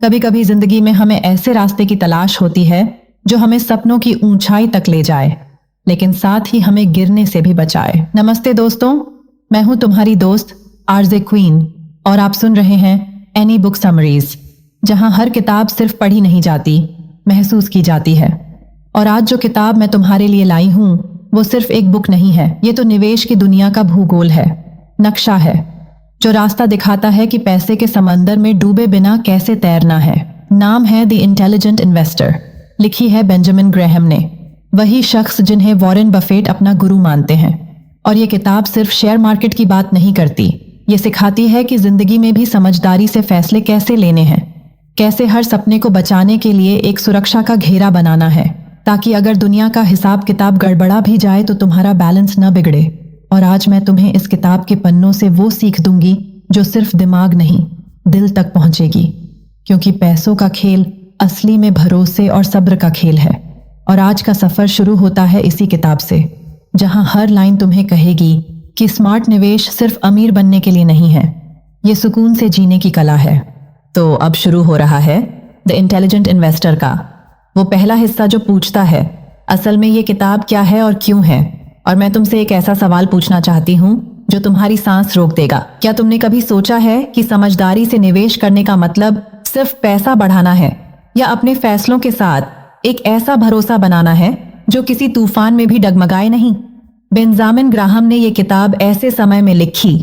कभी कभी जिंदगी में हमें ऐसे रास्ते की तलाश होती है जो हमें सपनों की ऊंचाई तक ले जाए, लेकिन साथ ही हमें गिरने से भी बचाए। नमस्ते दोस्तों, मैं हूं तुम्हारी दोस्त आरजे क्वीन और आप सुन रहे हैं एनी बुक समरीज, जहां हर किताब सिर्फ पढ़ी नहीं जाती, महसूस की जाती है। और आज जो किताब मैं तुम्हारे लिए लाई हूं वो सिर्फ एक बुक नहीं है, ये तो निवेश की दुनिया का भूगोल है, नक्शा है जो रास्ता दिखाता है कि पैसे के समंदर में डूबे बिना कैसे तैरना है। नाम है द इंटेलिजेंट इन्वेस्टर, लिखी है बेंजामिन ग्रैहम ने, वही शख्स जिन्हें वॉरेन बफेट अपना गुरु मानते हैं। और ये किताब सिर्फ शेयर मार्केट की बात नहीं करती, ये सिखाती है कि जिंदगी में भी समझदारी से फैसले कैसे लेने हैं, कैसे हर सपने को बचाने के लिए एक सुरक्षा का घेरा बनाना है, ताकि अगर दुनिया का हिसाब किताब गड़बड़ा भी जाए तो तुम्हारा बैलेंस न बिगड़े। और आज मैं तुम्हें इस किताब के पन्नों से वो सीख दूंगी जो सिर्फ दिमाग नहीं, दिल तक पहुंचेगी, क्योंकि पैसों का खेल असली में भरोसे और सब्र का खेल है। और आज का सफर शुरू होता है इसी किताब से, जहां हर लाइन तुम्हें कहेगी कि स्मार्ट निवेश सिर्फ अमीर बनने के लिए नहीं है, ये सुकून से जीने की कला है। तो अब शुरू हो रहा है द इंटेलिजेंट इन्वेस्टर का वो पहला हिस्सा जो पूछता है, असल में ये किताब क्या है और क्यों है। और मैं तुमसे एक ऐसा सवाल पूछना चाहती हूँ जो तुम्हारी सांस रोक देगा। क्या तुमने कभी सोचा है कि समझदारी से निवेश करने का मतलब सिर्फ पैसा बढ़ाना है, या अपने फैसलों के साथ एक ऐसा भरोसा बनाना है जो किसी तूफान में भी डगमगाए नहीं। बेंजामिन ग्राहम ने यह किताब ऐसे समय में लिखी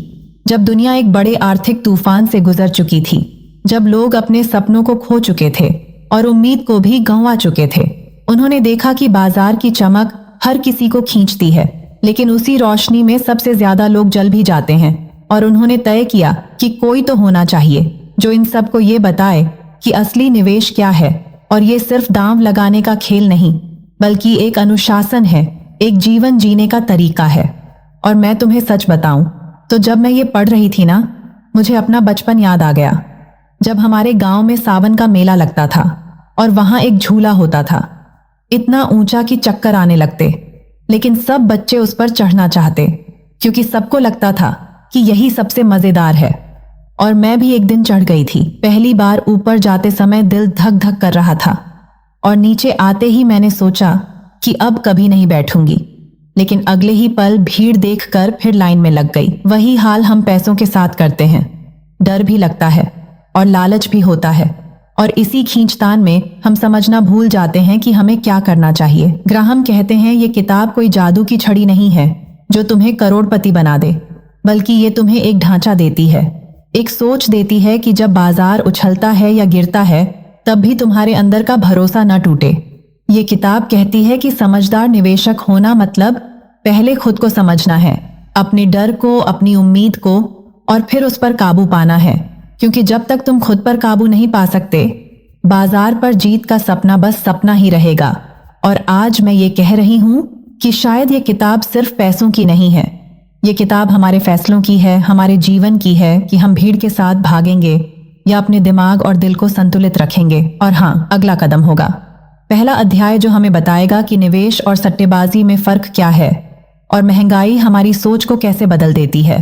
जब दुनिया एक बड़े आर्थिक तूफान से गुजर चुकी थी, जब लोग अपने सपनों को खो चुके थे और उम्मीद को भी गंवा चुके थे। उन्होंने देखा कि बाजार की चमक हर किसी को खींचती है, लेकिन उसी रोशनी में सबसे ज्यादा लोग जल भी जाते हैं। और उन्होंने तय किया कि कोई तो होना चाहिए जो इन सबको ये बताए कि असली निवेश क्या है। और ये सिर्फ दांव लगाने का खेल नहीं, बल्कि एक अनुशासन है, एक जीवन जीने का तरीका है। और मैं तुम्हें सच बताऊं तो जब मैं ये पढ़ रही थी ना, मुझे अपना बचपन याद आ गया, जब हमारे गांव में सावन का मेला लगता था और वहां एक झूला होता था, इतना ऊंचा कि चक्कर आने लगते, लेकिन सब बच्चे उस पर चढ़ना चाहते क्योंकि सबको लगता था कि यही सबसे मजेदार है। और मैं भी एक दिन चढ़ गई थी। पहली बार ऊपर जाते समय दिल धक धक कर रहा था, और नीचे आते ही मैंने सोचा कि अब कभी नहीं बैठूंगी। लेकिन अगले ही पल भीड़ देखकर फिर लाइन में लग गई। वही हाल हम पैसों के साथ करते हैं, डर भी लगता है और लालच भी होता है, और इसी खींचतान में हम समझना भूल जाते हैं कि हमें क्या करना चाहिए। ग्राहम कहते हैं ये किताब कोई जादू की छड़ी नहीं है जो तुम्हें करोड़पति बना दे, बल्कि ये तुम्हें एक ढांचा देती है, एक सोच देती है कि जब बाजार उछलता है या गिरता है तब भी तुम्हारे अंदर का भरोसा न टूटे। ये किताब कहती है कि समझदार निवेशक होना मतलब पहले खुद को समझना है, अपने डर को, अपनी उम्मीद को, और फिर उस पर काबू पाना है। क्योंकि जब तक तुम खुद पर काबू नहीं पा सकते, बाजार पर जीत का सपना बस सपना ही रहेगा। और आज मैं ये कह रही हूं कि शायद ये किताब सिर्फ पैसों की नहीं है, ये किताब हमारे फैसलों की है, हमारे जीवन की है कि हम भीड़ के साथ भागेंगे या अपने दिमाग और दिल को संतुलित रखेंगे। और हाँ, अगला कदम होगा पहला अध्याय जो हमें बताएगा कि निवेश और सट्टेबाजी में फर्क क्या है और महंगाई हमारी सोच को कैसे बदल देती है।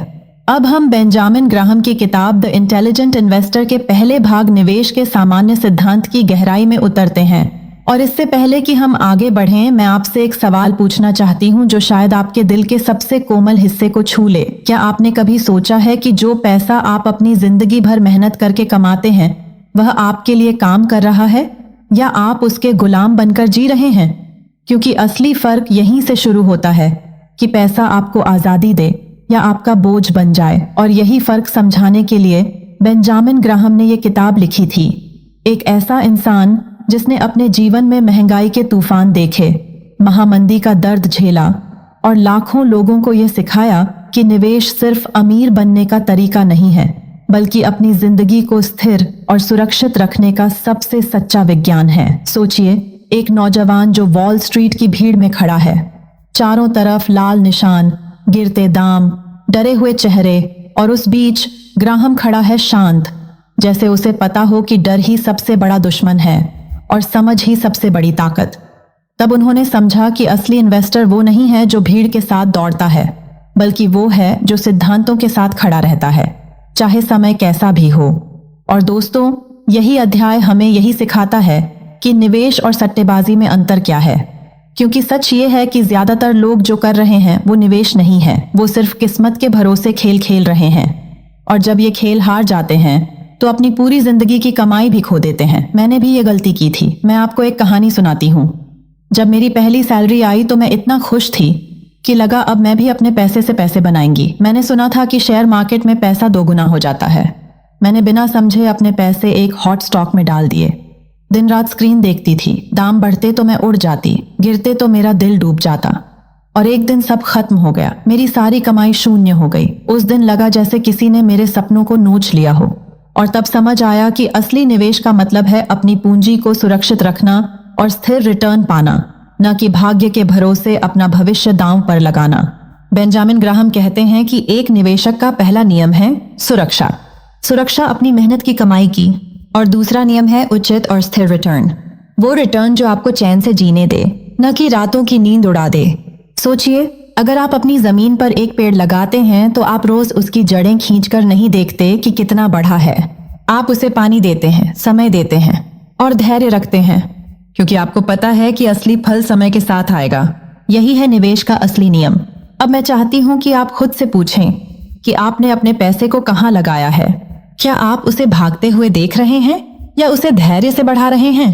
अब हम बेंजामिन ग्राहम की किताब द इंटेलिजेंट इन्वेस्टर के पहले भाग निवेश के सामान्य सिद्धांत की गहराई में उतरते हैं। और इससे पहले कि हम आगे बढ़ें, मैं आपसे एक सवाल पूछना चाहती हूं जो शायद आपके दिल के सबसे कोमल हिस्से को छू ले। क्या आपने कभी सोचा है कि जो पैसा आप अपनी जिंदगी भर मेहनत करके कमाते हैं वह आपके लिए काम कर रहा है, या आप उसके गुलाम बनकर जी रहे हैं? क्योंकि असली फर्क यहीं से शुरू होता है कि पैसा आपको आजादी दे या आपका बोझ बन जाए। और यही फर्क समझाने के लिए बेंजामिन ग्राहम ने यह किताब लिखी थी। एक ऐसा इंसान जिसने अपने जीवन में महंगाई के तूफान देखे, महामंदी का दर्द झेला, और लाखों लोगों को यह सिखाया कि निवेश सिर्फ अमीर बनने का तरीका नहीं है, बल्कि अपनी जिंदगी को स्थिर और सुरक्षित रखने का सबसे सच्चा विज्ञान है। सोचिए, एक नौजवान जो वॉल स्ट्रीट की भीड़ में खड़ा है, चारों तरफ लाल निशान, गिरते दाम, डरे हुए चेहरे, और उस बीच ग्राहम खड़ा है शांत, जैसे उसे पता हो कि डर ही सबसे बड़ा दुश्मन है और समझ ही सबसे बड़ी ताकत। तब उन्होंने समझा कि असली इन्वेस्टर वो नहीं है जो भीड़ के साथ दौड़ता है, बल्कि वो है जो सिद्धांतों के साथ खड़ा रहता है, चाहे समय कैसा भी हो। और दोस्तों, यही अध्याय हमें यही सिखाता है कि निवेश और सट्टेबाजी में अंतर क्या है। क्योंकि सच ये है कि ज्यादातर लोग जो कर रहे हैं वो निवेश नहीं है, वो सिर्फ किस्मत के भरोसे खेल खेल रहे हैं। और जब ये खेल हार जाते हैं तो अपनी पूरी जिंदगी की कमाई भी खो देते हैं। मैंने भी ये गलती की थी। मैं आपको एक कहानी सुनाती हूँ। जब मेरी पहली सैलरी आई तो मैं इतना खुश थी कि लगा अब मैं भी अपने पैसे से पैसे बनाएंगी। मैंने सुना था कि शेयर मार्केट में पैसा दोगुना हो जाता है। मैंने बिना समझे अपने पैसे एक हॉट स्टॉक में डाल दिए। दिन रात स्क्रीन देखती थी। दाम बढ़ते तो मैं उड़ जाती, गिरते तो मेरा दिल डूब जाता। और एक दिन सब खत्म हो गया। मेरी सारी कमाई शून्य हो गई। उस दिन लगा जैसे किसी ने मेरे सपनों को नोच लिया हो। और तब समझ आया कि असली निवेश का मतलब है अपनी पूंजी को सुरक्षित रखना और स्थिर रिटर्न पाना, न कि भाग्य के भरोसे अपना भविष्य दांव पर लगाना। बेंजामिन ग्राहम कहते हैं कि एक निवेशक का पहला नियम है सुरक्षा। सुरक्षा अपनी मेहनत की कमाई की। और दूसरा नियम है उचित और स्थिर रिटर्न। वो रिटर्न जो आपको चैन से जीने दे, न कि रातों की नींद उड़ा दे। सोचिए, अगर आप अपनी जमीन पर एक पेड़ लगाते हैं तो आप रोज उसकी जड़ें खींचकर नहीं देखते कि कितना बढ़ा है। आप उसे पानी देते हैं, समय देते हैं और धैर्य रखते हैं, क्योंकि आपको पता है कि असली फल समय के साथ आएगा। यही है निवेश का असली नियम। अब मैं चाहती हूं कि आप खुद से पूछें कि आपने अपने पैसे को कहाँ लगाया है। क्या आप उसे भागते हुए देख रहे हैं या उसे धैर्य से बढ़ा रहे हैं?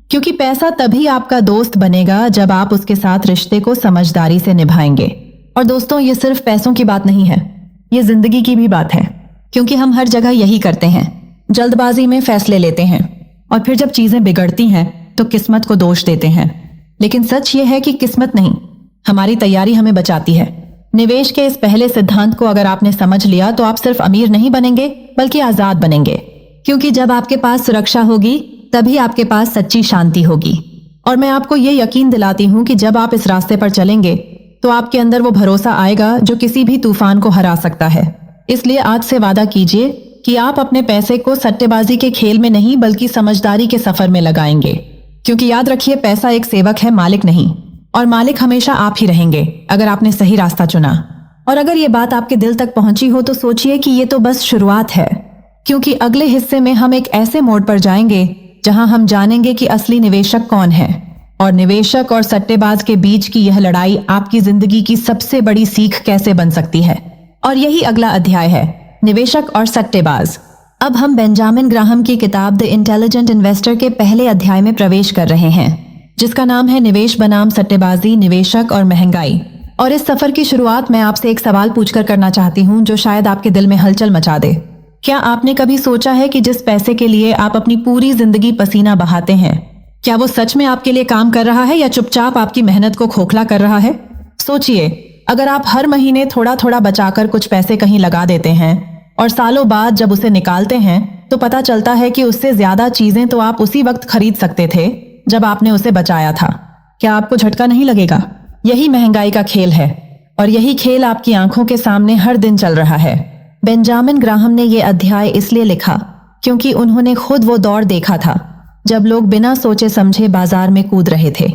क्योंकि पैसा तभी आपका दोस्त बनेगा जब आप उसके साथ रिश्ते को समझदारी से निभाएंगे। और दोस्तों, ये सिर्फ पैसों की बात नहीं है, ये जिंदगी की भी बात है। क्योंकि हम हर जगह यही करते हैं, जल्दबाजी में फैसले लेते हैं और फिर जब चीजें बिगड़ती हैं तो किस्मत को दोष देते हैं। लेकिन सच ये है कि किस्मत नहीं, हमारी तैयारी हमें बचाती है। निवेश के इस पहले सिद्धांत को अगर आपने समझ लिया तो आप सिर्फ अमीर नहीं बनेंगे बल्कि आजाद बनेंगे। क्योंकि जब आपके पास सुरक्षा होगी तभी आपके पास सच्ची शांति होगी। और मैं आपको ये यकीन दिलाती हूँ कि जब आप इस रास्ते पर चलेंगे तो आपके अंदर वो भरोसा आएगा जो किसी भी तूफान को हरा सकता है। इसलिए आज से वादा कीजिए कि आप अपने पैसे को सट्टेबाजी के खेल में नहीं बल्कि समझदारी के सफर में लगाएंगे। क्योंकि याद रखिए, पैसा एक सेवक है, मालिक नहीं। और मालिक हमेशा आप ही रहेंगे अगर आपने सही रास्ता चुना। और अगर ये बात आपके दिल तक पहुंची हो तो सोचिए कि ये तो बस शुरुआत है। क्योंकि अगले हिस्से में हम एक ऐसे मोड़ पर जाएंगे जहां हम जानेंगे कि असली निवेशक कौन है। और निवेशक और सट्टेबाज के बीच की यह लड़ाई आपकी जिंदगी की सबसे बड़ी सीख कैसे बन सकती है। और यही अगला अध्याय है, निवेशक और सट्टेबाज। अब हम बेंजामिन ग्राहम की किताब द इंटेलिजेंट इन्वेस्टर के पहले अध्याय में प्रवेश कर रहे हैं, जिसका नाम है निवेश बनाम सट्टेबाजी, निवेशक और महंगाई। और इस सफर की शुरुआत मैं आपसे एक सवाल पूछकर करना चाहती हूँ जो शायद आपके दिल में हलचल मचा दे। क्या आपने कभी सोचा है कि जिस पैसे के लिए आप अपनी पूरी जिंदगी पसीना बहाते हैं, क्या वो सच में आपके लिए काम कर रहा है या चुपचाप आपकी मेहनत को खोखला कर रहा है? सोचिए, अगर आप हर महीने थोड़ा थोड़ा बचाकर कुछ पैसे कहीं लगा देते हैं और सालों बाद जब उसे निकालते हैं तो पता चलता है कि उससे ज्यादा चीजें तो आप उसी वक्त खरीद सकते थे जब आपने उसे बचाया था। क्या आपको झटका नहीं लगेगा? यही महंगाई का खेल है और यही खेल आपकी आंखों के सामने हर दिन चल रहा है। बेंजामिन ग्राहम ने यह अध्याय इसलिए लिखा क्योंकि उन्होंने खुद वो दौर देखा था जब लोग बिना सोचे समझे बाजार में कूद रहे थे,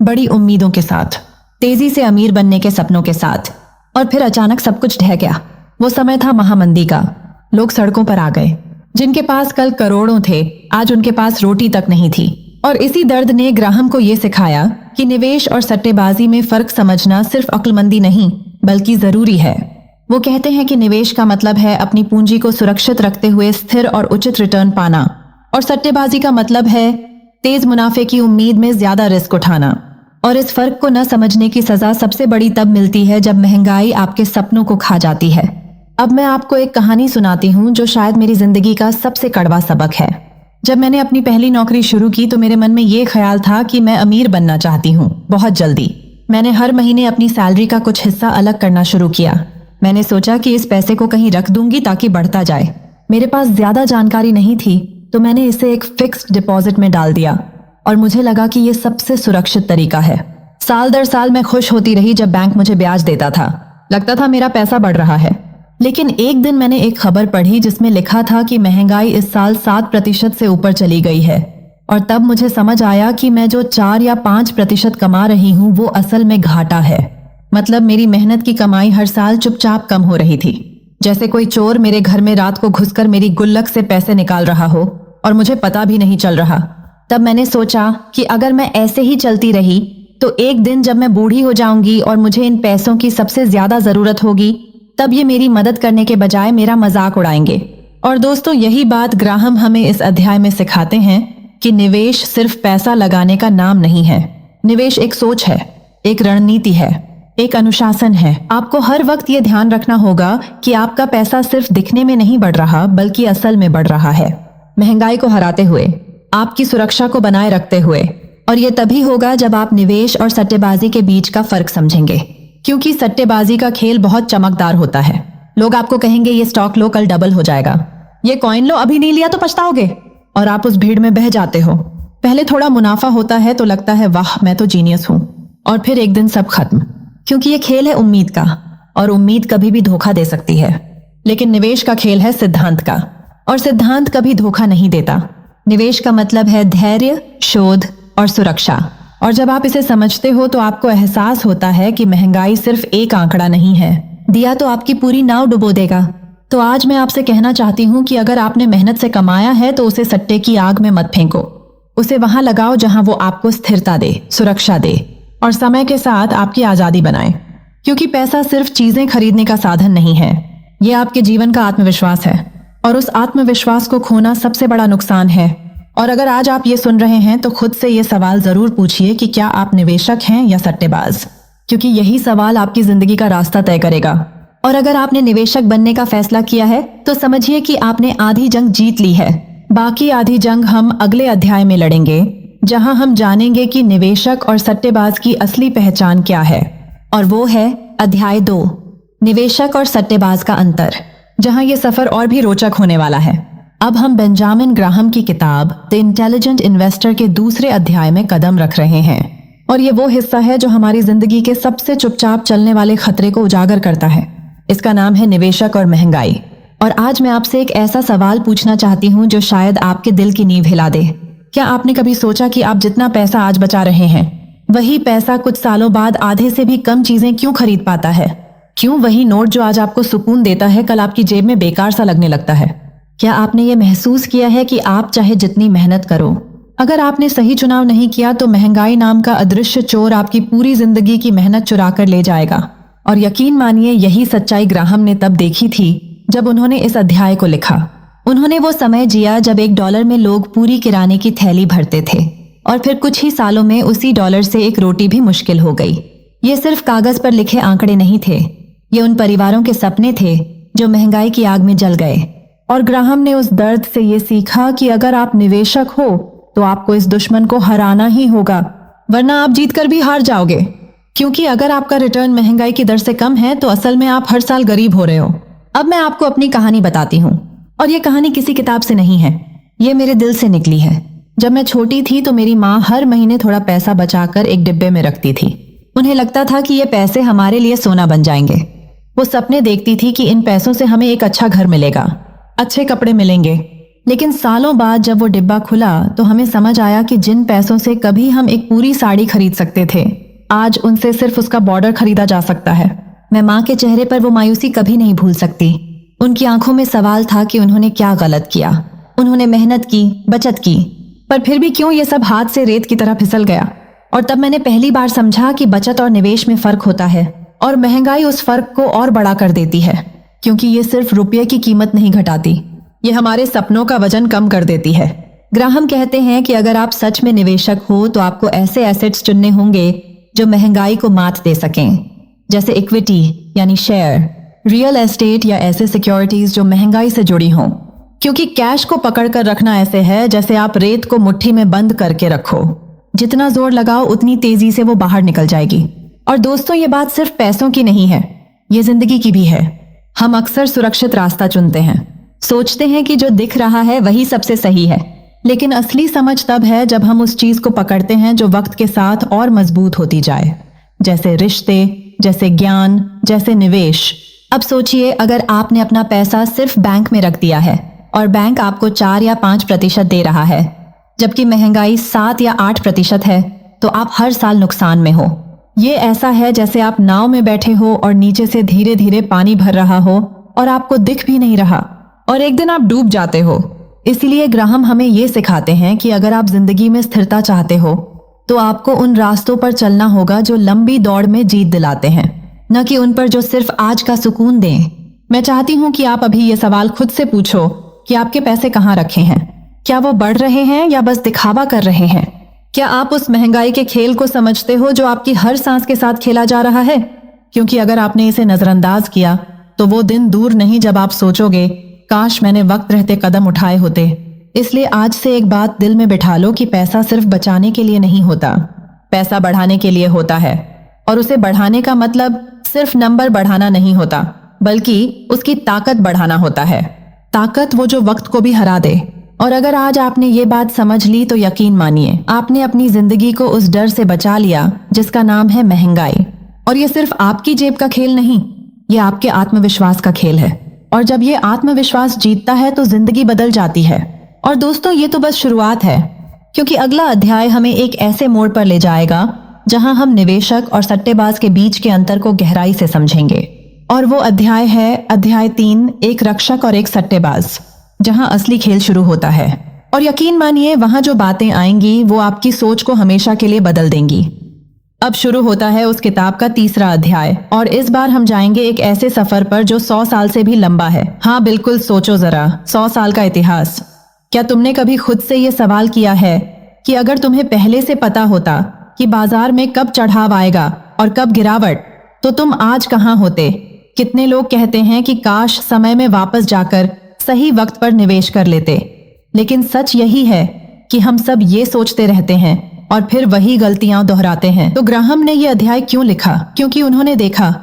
बड़ी उम्मीदों के साथ, तेजी से अमीर बनने के सपनों के साथ। और फिर अचानक सब कुछ ढह गया। वो समय था महामंदी का। लोग सड़कों पर आ गए। जिनके पास कल करोड़ों थे, आज उनके पास रोटी तक नहीं थी। और इसी दर्द ने ग्राहम को यह सिखाया कि निवेश और सट्टेबाजी में फर्क समझना सिर्फ अक्लमंदी नहीं बल्कि जरूरी है। वो कहते हैं कि निवेश का मतलब है अपनी पूंजी को सुरक्षित रखते हुए स्थिर और उचित रिटर्न पाना, और सट्टेबाजी का मतलब है तेज मुनाफे की उम्मीद में ज्यादा रिस्क उठाना। और इस फर्क को न समझने की सजा सबसे बड़ी तब मिलती है जब महंगाई आपके सपनों को खा जाती है। अब मैं आपको एक कहानी सुनाती हूँ जो शायद मेरी जिंदगी का सबसे कड़वा सबक है। जब मैंने अपनी पहली नौकरी शुरू की तो मेरे मन में ये ख्याल था कि मैं अमीर बनना चाहती हूँ बहुत जल्दी। मैंने हर महीने अपनी सैलरी का कुछ हिस्सा अलग करना शुरू किया। मैंने सोचा कि इस पैसे को कहीं रख दूंगी ताकि बढ़ता जाए। मेरे पास ज्यादा जानकारी नहीं थी तो मैंने इसे एक फिक्स्ड डिपॉजिट में डाल दिया और मुझे लगा कि ये सबसे सुरक्षित तरीका है। साल दर साल मैं खुश होती रही जब बैंक मुझे ब्याज देता था। लगता था मेरा पैसा बढ़ रहा है। लेकिन एक दिन मैंने एक खबर पढ़ी जिसमें लिखा था कि महंगाई इस साल 7% से ऊपर चली गई है। और तब मुझे समझ आया कि मैं जो 4 या 5% कमा रही हूँ वो असल में घाटा है। मतलब मेरी मेहनत की कमाई हर साल चुपचाप कम हो रही थी, जैसे कोई चोर मेरे घर में रात को घुसकर मेरी गुल्लक से पैसे निकाल रहा हो और मुझे पता भी नहीं चल रहा। तब मैंने सोचा कि अगर मैं ऐसे ही चलती रही तो एक दिन जब मैं बूढ़ी हो जाऊंगी और मुझे इन पैसों की सबसे ज्यादा जरूरत होगी, तब ये मेरी मदद करने के बजाय मेरा मजाक उड़ाएंगे। और दोस्तों, यही बात ग्राहम हमें इस अध्याय में सिखाते हैं कि निवेश सिर्फ पैसा लगाने का नाम नहीं है। निवेश एक सोच है, एक रणनीति है, एक अनुशासन है। आपको हर वक्त ये ध्यान रखना होगा कि आपका पैसा सिर्फ दिखने में नहीं बढ़ रहा, बल्कि असल में बढ़ रहा है, महंगाई को हराते हुए, आपकी सुरक्षा को बनाए रखते हुए। और ये तभी होगा जब आप निवेश और सट्टेबाजी के बीच का फर्क समझेंगे, क्योंकि सट्टेबाजी का खेल बहुत चमकदार होता है। लोग आपको कहेंगे ये स्टॉक लो, कल डबल हो जाएगा, ये कॉइन लो, अभी नहीं लिया तो पछताओगे, और आप उस भीड़ में बह जाते हो। पहले थोड़ा मुनाफा होता है तो लगता है वाह मैं तो जीनियस हूं, और फिर एक दिन सब खत्म, क्योंकि ये खेल है उम्मीद का, और उम्मीद कभी भी धोखा दे सकती है। लेकिन निवेश का खेल है सिद्धांत का, और सिद्धांत कभी धोखा नहीं देता। निवेश का मतलब है धैर्य, शोध और सुरक्षा। और जब आप इसे समझते हो तो आपको एहसास होता है कि महंगाई सिर्फ एक आंकड़ा नहीं है, दिया तो आपकी पूरी नाव डुबो देगा। तो आज मैं आपसे कहना चाहती हूँ कि अगर आपने मेहनत से कमाया है तो उसे सट्टे की आग में मत फेंको, उसे वहां लगाओ जहां वो आपको स्थिरता दे, सुरक्षा दे, और समय के साथ आपकी आजादी बनाए। क्योंकि पैसा सिर्फ चीजें खरीदने का साधन नहीं है, ये आपके जीवन का आत्मविश्वास है, और उस आत्मविश्वास को खोना सबसे बड़ा नुकसान है। और अगर आज आप ये सुन रहे हैं तो खुद से ये सवाल जरूर पूछिए कि क्या आप निवेशक हैं या सट्टेबाज, क्योंकि यही सवाल आपकी जिंदगी का रास्ता तय करेगा। और अगर आपने निवेशक बनने का फैसला किया है तो समझिए कि आपने आधी जंग जीत ली है। बाकी आधी जंग हम अगले अध्याय में लड़ेंगे, जहां हम जानेंगे कि निवेशक और सट्टेबाज की असली पहचान क्या है। और वो है अध्याय 2, निवेशक और सट्टेबाज का अंतर, जहां ये सफर और भी रोचक होने वाला है। अब हम बेंजामिन ग्राहम की किताब द इंटेलिजेंट इन्वेस्टर के दूसरे अध्याय में कदम रख रहे हैं, और ये वो हिस्सा है जो हमारी जिंदगी के सबसे चुपचाप चलने वाले खतरे को उजागर करता है। इसका नाम है निवेशक और महंगाई। और आज मैं आपसे एक ऐसा सवाल पूछना चाहती हूँ जो शायद आपके दिल की नींव हिला दे। क्या आपने कभी सोचा कि आप जितना पैसा आज बचा रहे हैं, वही पैसा कुछ सालों बाद आधे से भी कम चीजें क्यों खरीद पाता है? क्यों वही नोट जो आज आपको सुकून देता है कल आपकी जेब में बेकार सा लगने लगता है? क्या आपने ये महसूस किया है कि आप चाहे जितनी मेहनत करो, अगर आपने सही चुनाव नहीं किया तो महंगाई नाम का अदृश्य चोर आपकी पूरी जिंदगी की मेहनत चुरा कर ले जाएगा। और यकीन मानिए यही सच्चाई ग्राहम ने तब देखी थी जब उन्होंने इस अध्याय को लिखा। उन्होंने वो समय जिया जब $1 में लोग पूरी किराने की थैली भरते थे, और फिर कुछ ही सालों में उसी डॉलर से एक रोटी भी मुश्किल हो गई। ये सिर्फ कागज पर लिखे आंकड़े नहीं थे, ये उन परिवारों के सपने थे जो महंगाई की आग में जल गए। और ग्राहम ने उस दर्द से ये सीखा कि अगर आप निवेशक हो तो आपको इस दुश्मन को हराना ही होगा, वरना आप जीतकर भी हार जाओगे। क्योंकि अगर आपका रिटर्न महंगाई की दर से कम है तो असल में आप हर साल गरीब हो रहे हो। अब मैं आपको अपनी कहानी बताती हूँ, और ये कहानी किसी किताब से नहीं है, ये मेरे दिल से निकली है। जब मैं छोटी थी तो मेरी माँ हर महीने थोड़ा पैसा बचाकर एक डिब्बे में रखती थी। उन्हें लगता था कि ये पैसे हमारे लिए सोना बन जाएंगे। वो सपने देखती थी कि इन पैसों से हमें एक अच्छा घर मिलेगा, अच्छे कपड़े मिलेंगे। लेकिन सालों बाद जब वो डिब्बा खुला तो हमें समझ आया कि जिन पैसों से कभी हम एक पूरी साड़ी खरीद सकते थे, आज उनसे सिर्फ उसका बॉर्डर खरीदा जा सकता है। मैं माँ के चेहरे पर वो मायूसी कभी नहीं भूल सकती। उनकी आंखों में सवाल था कि उन्होंने क्या गलत किया। उन्होंने मेहनत की, बचत की, पर फिर भी क्यों ये सब हाथ से रेत की तरह फिसल गया। और तब मैंने पहली बार समझा कि बचत और निवेश में फर्क होता है, और महंगाई उस फर्क को और बड़ा कर देती है, क्योंकि ये सिर्फ रुपये की कीमत नहीं घटाती, ये हमारे सपनों का वजन कम कर देती है। ग्राहम कहते हैं कि अगर आप सच में निवेशक हो तो आपको ऐसे एसेट्स चुनने होंगे जो महंगाई को मात दे सकें, जैसे इक्विटी यानी शेयर, रियल एस्टेट या ऐसे सिक्योरिटीज जो महंगाई से जुड़ी हों। क्योंकि कैश को पकड़ कर रखना ऐसे है जैसे आप रेत को मुट्ठी में बंद करके रखो, जितना जोर लगाओ उतनी तेजी से वो बाहर निकल जाएगी। और दोस्तों, ये बात सिर्फ पैसों की नहीं है, ये जिंदगी की भी है। हम अक्सर सुरक्षित रास्ता चुनते हैं, सोचते हैं कि जो दिख रहा है वही सबसे सही है, लेकिन असली समझ तब है जब हम उस चीज को पकड़ते हैं जो वक्त के साथ और मजबूत होती जाए, जैसे रिश्ते, जैसे ज्ञान, जैसे निवेश। अब सोचिए, अगर आपने अपना पैसा सिर्फ बैंक में रख दिया है और बैंक आपको 4 या 5% दे रहा है, जबकि महंगाई 7 या 8% है, तो आप हर साल नुकसान में हो। ये ऐसा है जैसे आप नाव में बैठे हो और नीचे से धीरे धीरे पानी भर रहा हो और आपको दिख भी नहीं रहा, और एक दिन आप डूब जाते हो। इसलिए ग्राहम हमें ये सिखाते हैं कि अगर आप जिंदगी में स्थिरता चाहते हो तो आपको उन रास्तों पर चलना होगा जो लंबी दौड़ में जीत दिलाते हैं, न कि उन पर जो सिर्फ आज का सुकून दें। मैं चाहती हूँ कि आप अभी ये सवाल खुद से पूछो कि आपके पैसे कहाँ रखे हैं। क्या वो बढ़ रहे हैं या बस दिखावा कर रहे हैं? क्या आप उस महंगाई के खेल को समझते हो जो आपकी हर सांस के साथ खेला जा रहा है? क्योंकि अगर आपने इसे नजरअंदाज किया तो वो दिन दूर नहीं जब आप सोचोगे, काश मैंने वक्त रहते कदम उठाए होते। इसलिए आज से एक बात दिल में बिठा लो कि पैसा सिर्फ बचाने के लिए नहीं होता, पैसा बढ़ाने के लिए होता है। और उसे बढ़ाने का मतलब सिर्फ नंबर बढ़ाना नहीं होता, बल्कि उसकी ताकत बढ़ाना होता है। ताकत वो जो वक्त को भी हरा दे। और अगर आज आपने ये बात समझ ली तो यकीन मानिए आपने अपनी जिंदगी को उस डर से बचा लिया जिसका नाम है महंगाई। और ये सिर्फ आपकी जेब का खेल नहीं, ये आपके आत्मविश्वास का खेल है। और जब ये आत्मविश्वास जीतता है तो जिंदगी बदल जाती है। और दोस्तों, ये तो बस शुरुआत है, क्योंकि अगला अध्याय हमें एक ऐसे मोड़ पर ले जाएगा जहां हम निवेशक और सट्टेबाज के बीच के अंतर को गहराई से समझेंगे। और वो अध्याय है अध्याय 3, एक रक्षक और एक सट्टेबाज, जहां असली खेल शुरू होता है। और यकीन मानिए वहां जो बातें आएंगी वो आपकी सोच को हमेशा के लिए बदल देंगी। अब शुरू होता है उस किताब का 3रा अध्याय, और इस बार हम जाएंगे एक ऐसे सफर पर जो 100 साल से भी लंबा है। हाँ बिल्कुल, सोचो जरा, 100 साल का इतिहास। क्या तुमने कभी खुद से ये सवाल किया है कि अगर तुम्हें पहले से पता होता कि बाजार में कब चढ़ाव आएगा और कब गिरावट, तो तुम आज कहाँ होते? कितने लोग कहते हैं कि काश समय में वापस जाकर सही वक्त पर निवेश कर लेते। लेकिन सच यही है कि हम सब ये सोचते रहते हैं और फिर वही गलतियां दोहराते हैं। तो ग्राहम ने यह अध्याय क्यों लिखा? क्योंकि उन्होंने देखा,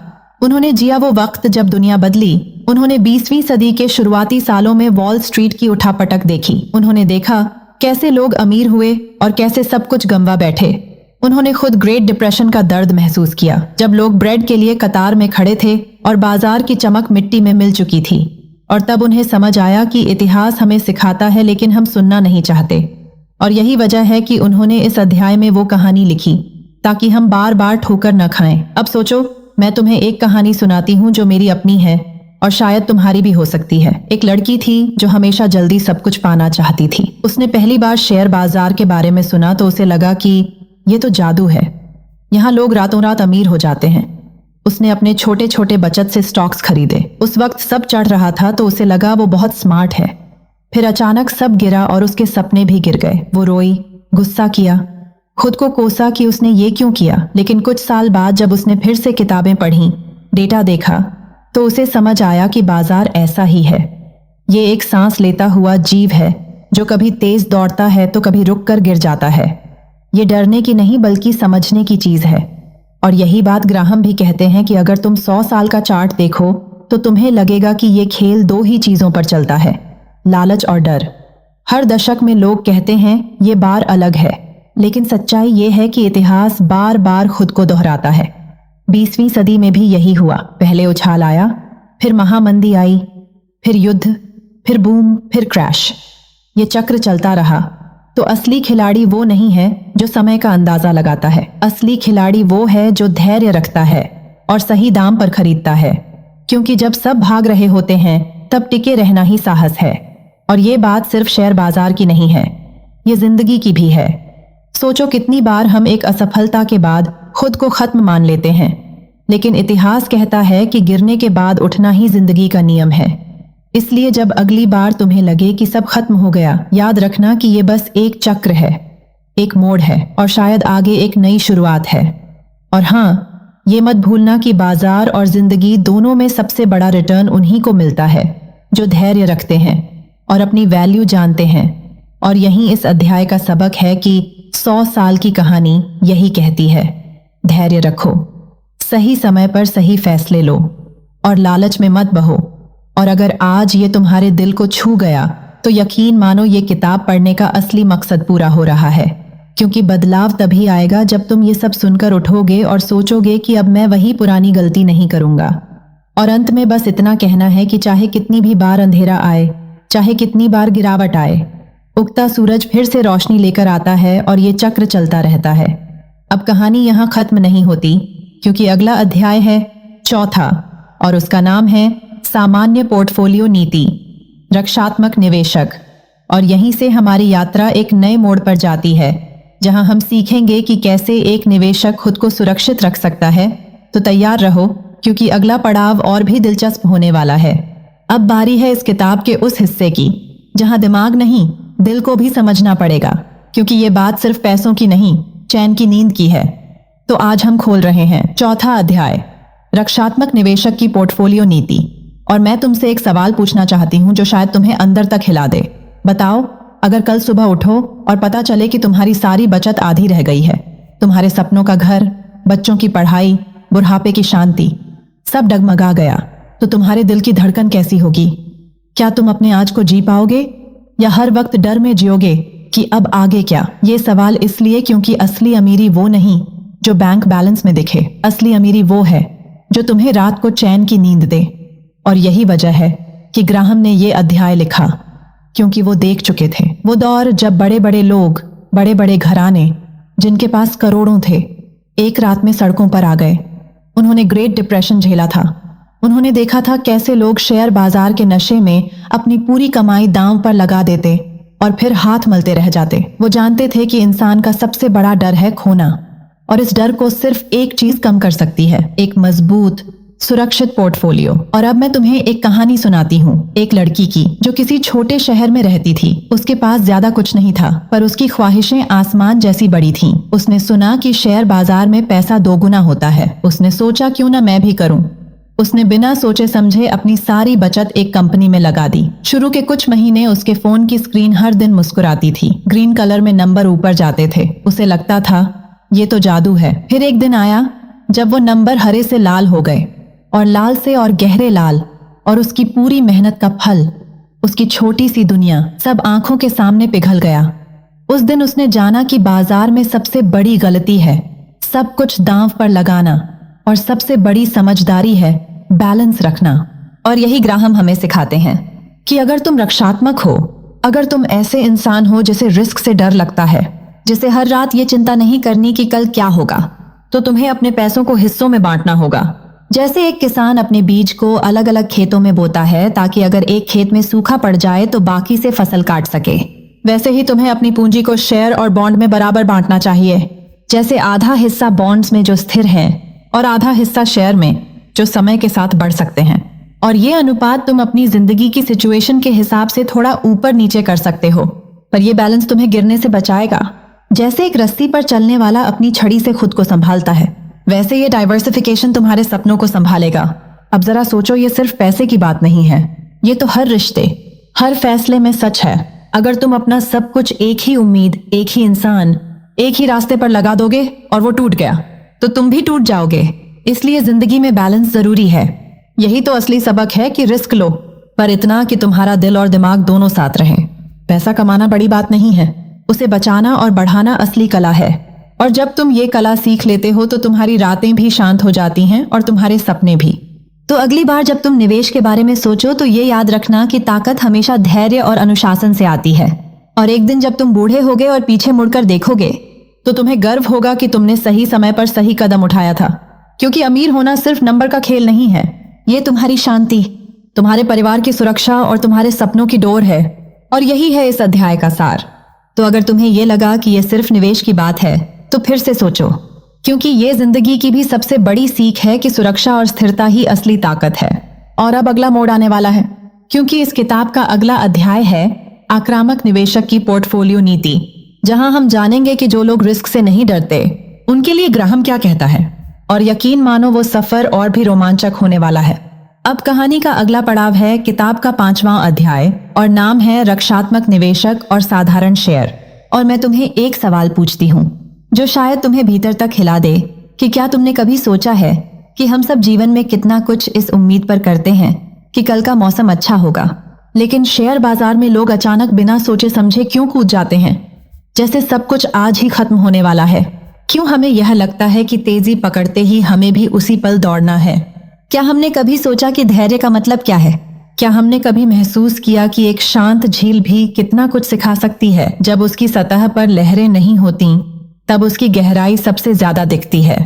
उन्होंने जिया वो वक्त जब दुनिया बदली। उन्होंने 20वीं सदी के शुरुआती सालों में वॉल स्ट्रीट की उठापटक देखी। उन्होंने देखा कैसे लोग अमीर हुए और कैसे सब कुछ गंवा बैठे। उन्होंने खुद ग्रेट डिप्रेशन का दर्द महसूस किया, जब लोग ब्रेड के लिए कतार में खड़े थे और बाजार की चमक मिट्टी में मिल चुकी थी। और तब उन्हें समझ आया कि इतिहास हमें सिखाता है लेकिन हम सुनना नहीं चाहते। और यही वजह है कि उन्होंने इस अध्याय में वो कहानी लिखी ताकि हम बार बार ठोकर न खाएं। अब सोचो, मैं तुम्हें एक कहानी सुनाती हूँ जो मेरी अपनी है और शायद तुम्हारी भी हो सकती है। एक लड़की थी जो हमेशा जल्दी सब कुछ पाना चाहती थी। उसने पहली बार शेयर बाजार के बारे में सुना तो उसे लगा कि ये तो जादू है, यहाँ लोग रातों रात अमीर हो जाते हैं। उसने अपने छोटे छोटे बचत से स्टॉक्स खरीदे। उस वक्त सब चढ़ रहा था तो उसे लगा वो बहुत स्मार्ट है। फिर अचानक सब गिरा और उसके सपने भी गिर गए। वो रोई, गुस्सा किया, खुद को कोसा कि उसने ये क्यों किया। लेकिन कुछ साल बाद जब उसने फिर से किताबें पढ़ी, डेटा देखा, तो उसे समझ आया कि बाजार ऐसा ही है। ये एक सांस लेता हुआ जीव है जो कभी तेज दौड़ता है तो कभी रुक कर गिर जाता है। ये डरने की नहीं बल्कि समझने की चीज है। और यही बात ग्राहम भी कहते हैं कि अगर तुम 100 साल का चार्ट देखो तो तुम्हें लगेगा कि ये खेल 2 ही चीजों पर चलता है, लालच और डर। हर दशक में लोग कहते हैं ये बार अलग है, लेकिन सच्चाई ये है कि इतिहास बार बार खुद को दोहराता है। 20वीं सदी में भी यही हुआ। पहले उछाल आया, फिर महामंदी आई, फिर युद्ध, फिर बूम, फिर क्रैश। ये चक्र चलता रहा। तो असली खिलाड़ी वो नहीं है जो समय का अंदाजा लगाता है। असली खिलाड़ी वो है जो धैर्य रखता है और सही दाम पर खरीदता है। क्योंकि जब सब भाग रहे होते हैं तब टिके रहना ही साहस है। और ये बात सिर्फ शेयर बाजार की नहीं है, ये जिंदगी की भी है। सोचो कितनी बार हम एक असफलता के बाद खुद को खत्म मान लेते हैं, लेकिन इतिहास कहता है कि गिरने के बाद उठना ही जिंदगी का नियम है। इसलिए जब अगली बार तुम्हें लगे कि सब खत्म हो गया, याद रखना कि ये बस एक चक्र है, एक मोड़ है और शायद आगे एक नई शुरुआत है। और हाँ, ये मत भूलना कि बाजार और जिंदगी दोनों में सबसे बड़ा रिटर्न उन्हीं को मिलता है जो धैर्य रखते हैं और अपनी वैल्यू जानते हैं। और यहीं इस अध्याय का सबक है कि 100 साल की कहानी यही कहती है, धैर्य रखो, सही समय पर सही फैसले लो और लालच में मत बहो। और अगर आज ये तुम्हारे दिल को छू गया तो यकीन मानो ये किताब पढ़ने का असली मकसद पूरा हो रहा है। क्योंकि बदलाव तभी आएगा जब तुम ये सब सुनकर उठोगे और सोचोगे कि अब मैं वही पुरानी गलती नहीं करूंगा। और अंत में बस इतना कहना है कि चाहे कितनी भी बार अंधेरा आए, चाहे कितनी बार गिरावट आए, उगता सूरज फिर से रोशनी लेकर आता है और ये चक्र चलता रहता है। अब कहानी यहाँ खत्म नहीं होती, क्योंकि अगला अध्याय है 4था और उसका नाम है सामान्य पोर्टफोलियो नीति, रक्षात्मक निवेशक। और यहीं से हमारी यात्रा एक नए मोड़ पर जाती है, जहां हम सीखेंगे कि कैसे एक निवेशक खुद को सुरक्षित रख सकता है। तो तैयार रहो, क्योंकि अगला पड़ाव और भी दिलचस्प होने वाला है। अब बारी है इस किताब के उस हिस्से की जहां दिमाग नहीं, दिल को भी समझना पड़ेगा, क्योंकि ये बात सिर्फ पैसों की नहीं, चैन की नींद की है। तो आज हम खोल रहे हैं चौथा अध्याय, रक्षात्मक निवेशक की पोर्टफोलियो नीति। और मैं तुमसे एक सवाल पूछना चाहती हूं जो शायद तुम्हें अंदर तक हिला दे। बताओ, अगर कल सुबह उठो और पता चले कि तुम्हारी सारी बचत आधी रह गई है, तुम्हारे सपनों का घर, बच्चों की पढ़ाई, बुढ़ापे की शांति, सब डगमगा गया, तो तुम्हारे दिल की धड़कन कैसी होगी? क्या तुम अपने आज को जी पाओगे, या हर वक्त डर में जियोगे कि अब आगे क्या? ये सवाल इसलिए क्योंकि असली अमीरी वो नहीं जो बैंक बैलेंस में दिखे। असली अमीरी वो है जो तुम्हें रात को चैन की नींद दे। और यही वजह है कि ग्राहम ने ये अध्याय लिखा, क्योंकि वो देख चुके थे वो दौर जब बड़े बड़े लोग, बड़े बड़े घराने जिनके पास करोड़ों थे, एक रात में सड़कों पर आ गए। उन्होंने ग्रेट डिप्रेशन झेला था। उन्होंने देखा था कैसे लोग शेयर बाजार के नशे में अपनी पूरी कमाई दांव पर लगा देते और फिर हाथ मलते रह जाते। वो जानते थे कि इंसान का सबसे बड़ा डर है खोना, और इस डर को सिर्फ एक चीज कम कर सकती है, एक मजबूत सुरक्षित पोर्टफोलियो। और अब मैं तुम्हें एक कहानी सुनाती हूँ, एक लड़की की जो किसी छोटे शहर में रहती थी। उसके पास ज्यादा कुछ नहीं था, पर उसकी ख्वाहिशें आसमान जैसी बड़ी थीं। उसने सुना कि शेयर बाजार में पैसा दोगुना होता है। उसने सोचा, क्यों ना मैं भी करूं। उसने बिना सोचे समझे अपनी सारी बचत एक कंपनी में लगा दी। शुरू के कुछ महीने उसके फोन की स्क्रीन हर दिन मुस्कुराती थी। ग्रीन कलर में नंबर ऊपर जाते थे। उसे लगता था ये तो जादू है। फिर एक दिन आया जब वो नंबर हरे से लाल हो गए, और लाल से और गहरे लाल, और उसकी पूरी मेहनत का फल, उसकी छोटी सी दुनिया, सब आंखों के सामने पिघल गया। उस दिन उसने जाना कि बाजार में सबसे बड़ी गलती है सब कुछ दांव पर लगाना, और सबसे बड़ी समझदारी है बैलेंस रखना। और यही ग्राहम हमें सिखाते हैं कि अगर तुम रक्षात्मक हो, अगर तुम ऐसे इंसान हो जिसे रिस्क से डर लगता है, जिसे हर रात ये चिंता नहीं करनी कि कल क्या होगा, तो तुम्हें अपने पैसों को हिस्सों में बांटना होगा। जैसे एक किसान अपने बीज को अलग अलग खेतों में बोता है ताकि अगर एक खेत में सूखा पड़ जाए तो बाकी से फसल काट सके, वैसे ही तुम्हें अपनी पूंजी को शेयर और बॉन्ड में बराबर बांटना चाहिए। जैसे आधा हिस्सा बॉन्ड्स में जो स्थिर है और आधा हिस्सा शेयर में जो समय के साथ बढ़ सकते हैं। और ये अनुपात तुम अपनी जिंदगी की सिचुएशन के हिसाब से थोड़ा ऊपर नीचे कर सकते हो, पर यह बैलेंस तुम्हें गिरने से बचाएगा। जैसे एक रस्सी पर चलने वाला अपनी छड़ी से खुद को संभालता है, वैसे ये डाइवर्सिफिकेशन तुम्हारे सपनों को संभालेगा। अब जरा सोचो, ये सिर्फ पैसे की बात नहीं है, ये तो हर रिश्ते, हर फैसले में सच है। अगर तुम अपना सब कुछ एक ही उम्मीद, एक ही इंसान, एक ही रास्ते पर लगा दोगे और वो टूट गया, तो तुम भी टूट जाओगे। इसलिए जिंदगी में बैलेंस जरूरी है। यही तो असली सबक है कि रिस्क लो, पर इतना कि तुम्हारा दिल और दिमाग दोनों साथ रहें। पैसा कमाना बड़ी बात नहीं है, उसे बचाना और बढ़ाना असली कला है। और जब तुम ये कला सीख लेते हो तो तुम्हारी रातें भी शांत हो जाती हैं और तुम्हारे सपने भी। तो अगली बार जब तुम निवेश के बारे में सोचो तो ये याद रखना कि ताकत हमेशा धैर्य और अनुशासन से आती है। और एक दिन जब तुम बूढ़े होगे और पीछे मुड़कर देखोगे तो तुम्हें गर्व होगा कि तुमने सही समय पर सही कदम उठाया था। क्योंकि अमीर होना सिर्फ नंबर का खेल नहीं है, ये तुम्हारी शांति, तुम्हारे परिवार की सुरक्षा और तुम्हारे सपनों की डोर है। और यही है इस अध्याय का सार। तो अगर तुम्हें ये लगा कि ये सिर्फ निवेश की बात है तो फिर से सोचो, क्योंकि ये जिंदगी की भी सबसे बड़ी सीख है कि सुरक्षा और स्थिरता ही असली ताकत है। और अब अगला मोड़ आने वाला है, क्योंकि इस किताब का अगला अध्याय है आक्रामक निवेशक की पोर्टफोलियो नीति, जहां हम जानेंगे कि जो लोग रिस्क से नहीं डरते उनके लिए ग्राहम क्या कहता है। और यकीन मानो वो सफर और भी रोमांचक होने वाला है। अब कहानी का अगला पड़ाव है किताब का 5वां अध्याय, और नाम है रक्षात्मक निवेशक और साधारण शेयर। और मैं तुम्हें एक सवाल पूछती हूँ जो शायद तुम्हें भीतर तक हिला दे कि क्या तुमने कभी सोचा है कि हम सब जीवन में कितना कुछ इस उम्मीद पर करते हैं कि कल का मौसम अच्छा होगा, लेकिन शेयर बाजार में लोग अचानक बिना सोचे समझे क्यों कूद जाते हैं, जैसे सब कुछ आज ही खत्म होने वाला है। क्यों हमें यह लगता है कि तेजी पकड़ते ही हमें भी उसी पल दौड़ना है? क्या हमने कभी सोचा कि धैर्य का मतलब क्या है? क्या हमने कभी महसूस किया कि एक शांत झील भी कितना कुछ सिखा सकती है? जब उसकी सतह पर लहरें नहीं होती तब उसकी गहराई सबसे ज्यादा दिखती है।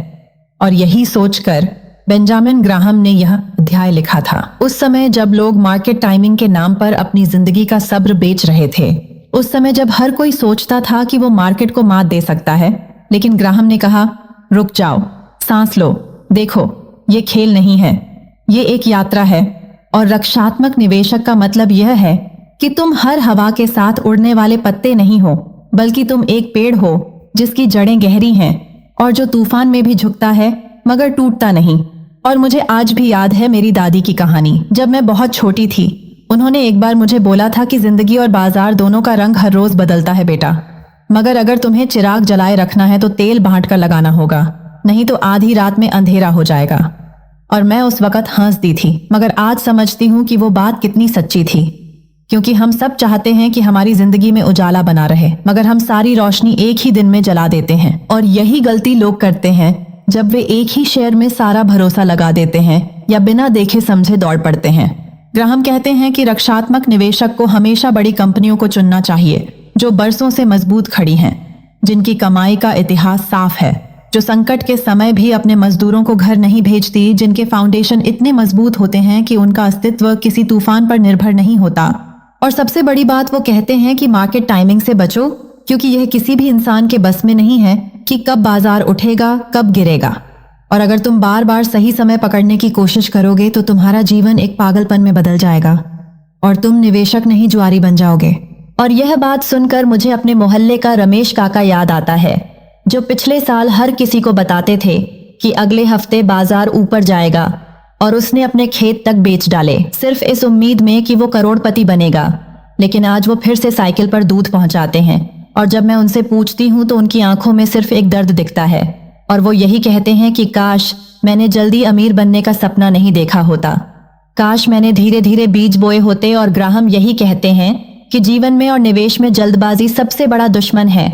और यही सोचकर बेंजामिन ग्राहम ने यह अध्याय लिखा था, उस समय जब लोग मार्केट टाइमिंग के नाम पर अपनी जिंदगी का सब्र बेच रहे थे। उस समय जब हर कोई सोचता था कि वो मार्केट को मात दे सकता है, लेकिन ग्राहम ने कहा, रुक जाओ, सांस लो, देखो, ये खेल नहीं है, ये एक यात्रा है। और रक्षात्मक निवेशक का मतलब यह है कि तुम हर हवा के साथ उड़ने वाले पत्ते नहीं हो, बल्कि तुम एक पेड़ हो जिसकी जड़ें गहरी हैं और जो तूफान में भी झुकता है मगर टूटता नहीं। और मुझे आज भी याद है मेरी दादी की कहानी। जब मैं बहुत छोटी थी, उन्होंने एक बार मुझे बोला था कि जिंदगी और बाजार दोनों का रंग हर रोज बदलता है बेटा, मगर अगर तुम्हें चिराग जलाए रखना है तो तेल बांट कर लगाना होगा, नहीं तो आधी रात में अंधेरा हो जाएगा। और मैं उस वक्त हंस दी थी, मगर आज समझती हूँ कि वो बात कितनी सच्ची थी, क्योंकि हम सब चाहते हैं कि हमारी जिंदगी में उजाला बना रहे, मगर हम सारी रोशनी एक ही दिन में जला देते हैं। और यही गलती लोग करते हैं जब वे एक ही शेयर में सारा भरोसा लगा देते हैं या बिना देखे समझे दौड़ पड़ते हैं। ग्राहम कहते हैं कि रक्षात्मक निवेशक को हमेशा बड़ी कंपनियों को चुनना चाहिए जो बरसों से मजबूत खड़ी हैं, जिनकी कमाई का इतिहास साफ है, जो संकट के समय भी अपने मजदूरों को घर नहीं भेजती, जिनके फाउंडेशन इतने मजबूत होते हैं कि उनका अस्तित्व किसी तूफान पर निर्भर नहीं होता। और सबसे बड़ी बात, वो कहते हैं कि मार्केट टाइमिंग से बचो, क्योंकि यह किसी भी इंसान के बस में नहीं है कि कब बाजार उठेगा कब गिरेगा। और अगर तुम बार बार सही समय पकड़ने की कोशिश करोगे तो तुम्हारा जीवन एक पागलपन में बदल जाएगा और तुम निवेशक नहीं जुआरी बन जाओगे। और यह बात सुनकर मुझे अपने मोहल्ले का रमेश काका याद आता है, जो पिछले साल हर किसी को बताते थे कि अगले हफ्ते बाजार ऊपर जाएगा, और उसने अपने खेत तक बेच डाले सिर्फ इस उम्मीद में कि वो करोड़पति बनेगा। लेकिन आज वो फिर से साइकिल पर दूध पहुंचाते हैं, और जब मैं उनसे पूछती हूँ तो उनकी आंखों में सिर्फ एक दर्द दिखता है, और वो यही कहते हैं कि काश मैंने जल्दी अमीर बनने का सपना नहीं देखा होता, काश मैंने धीरे धीरे बीज बोए होते। और ग्राहम यही कहते हैं कि जीवन में और निवेश में जल्दबाजी सबसे बड़ा दुश्मन है,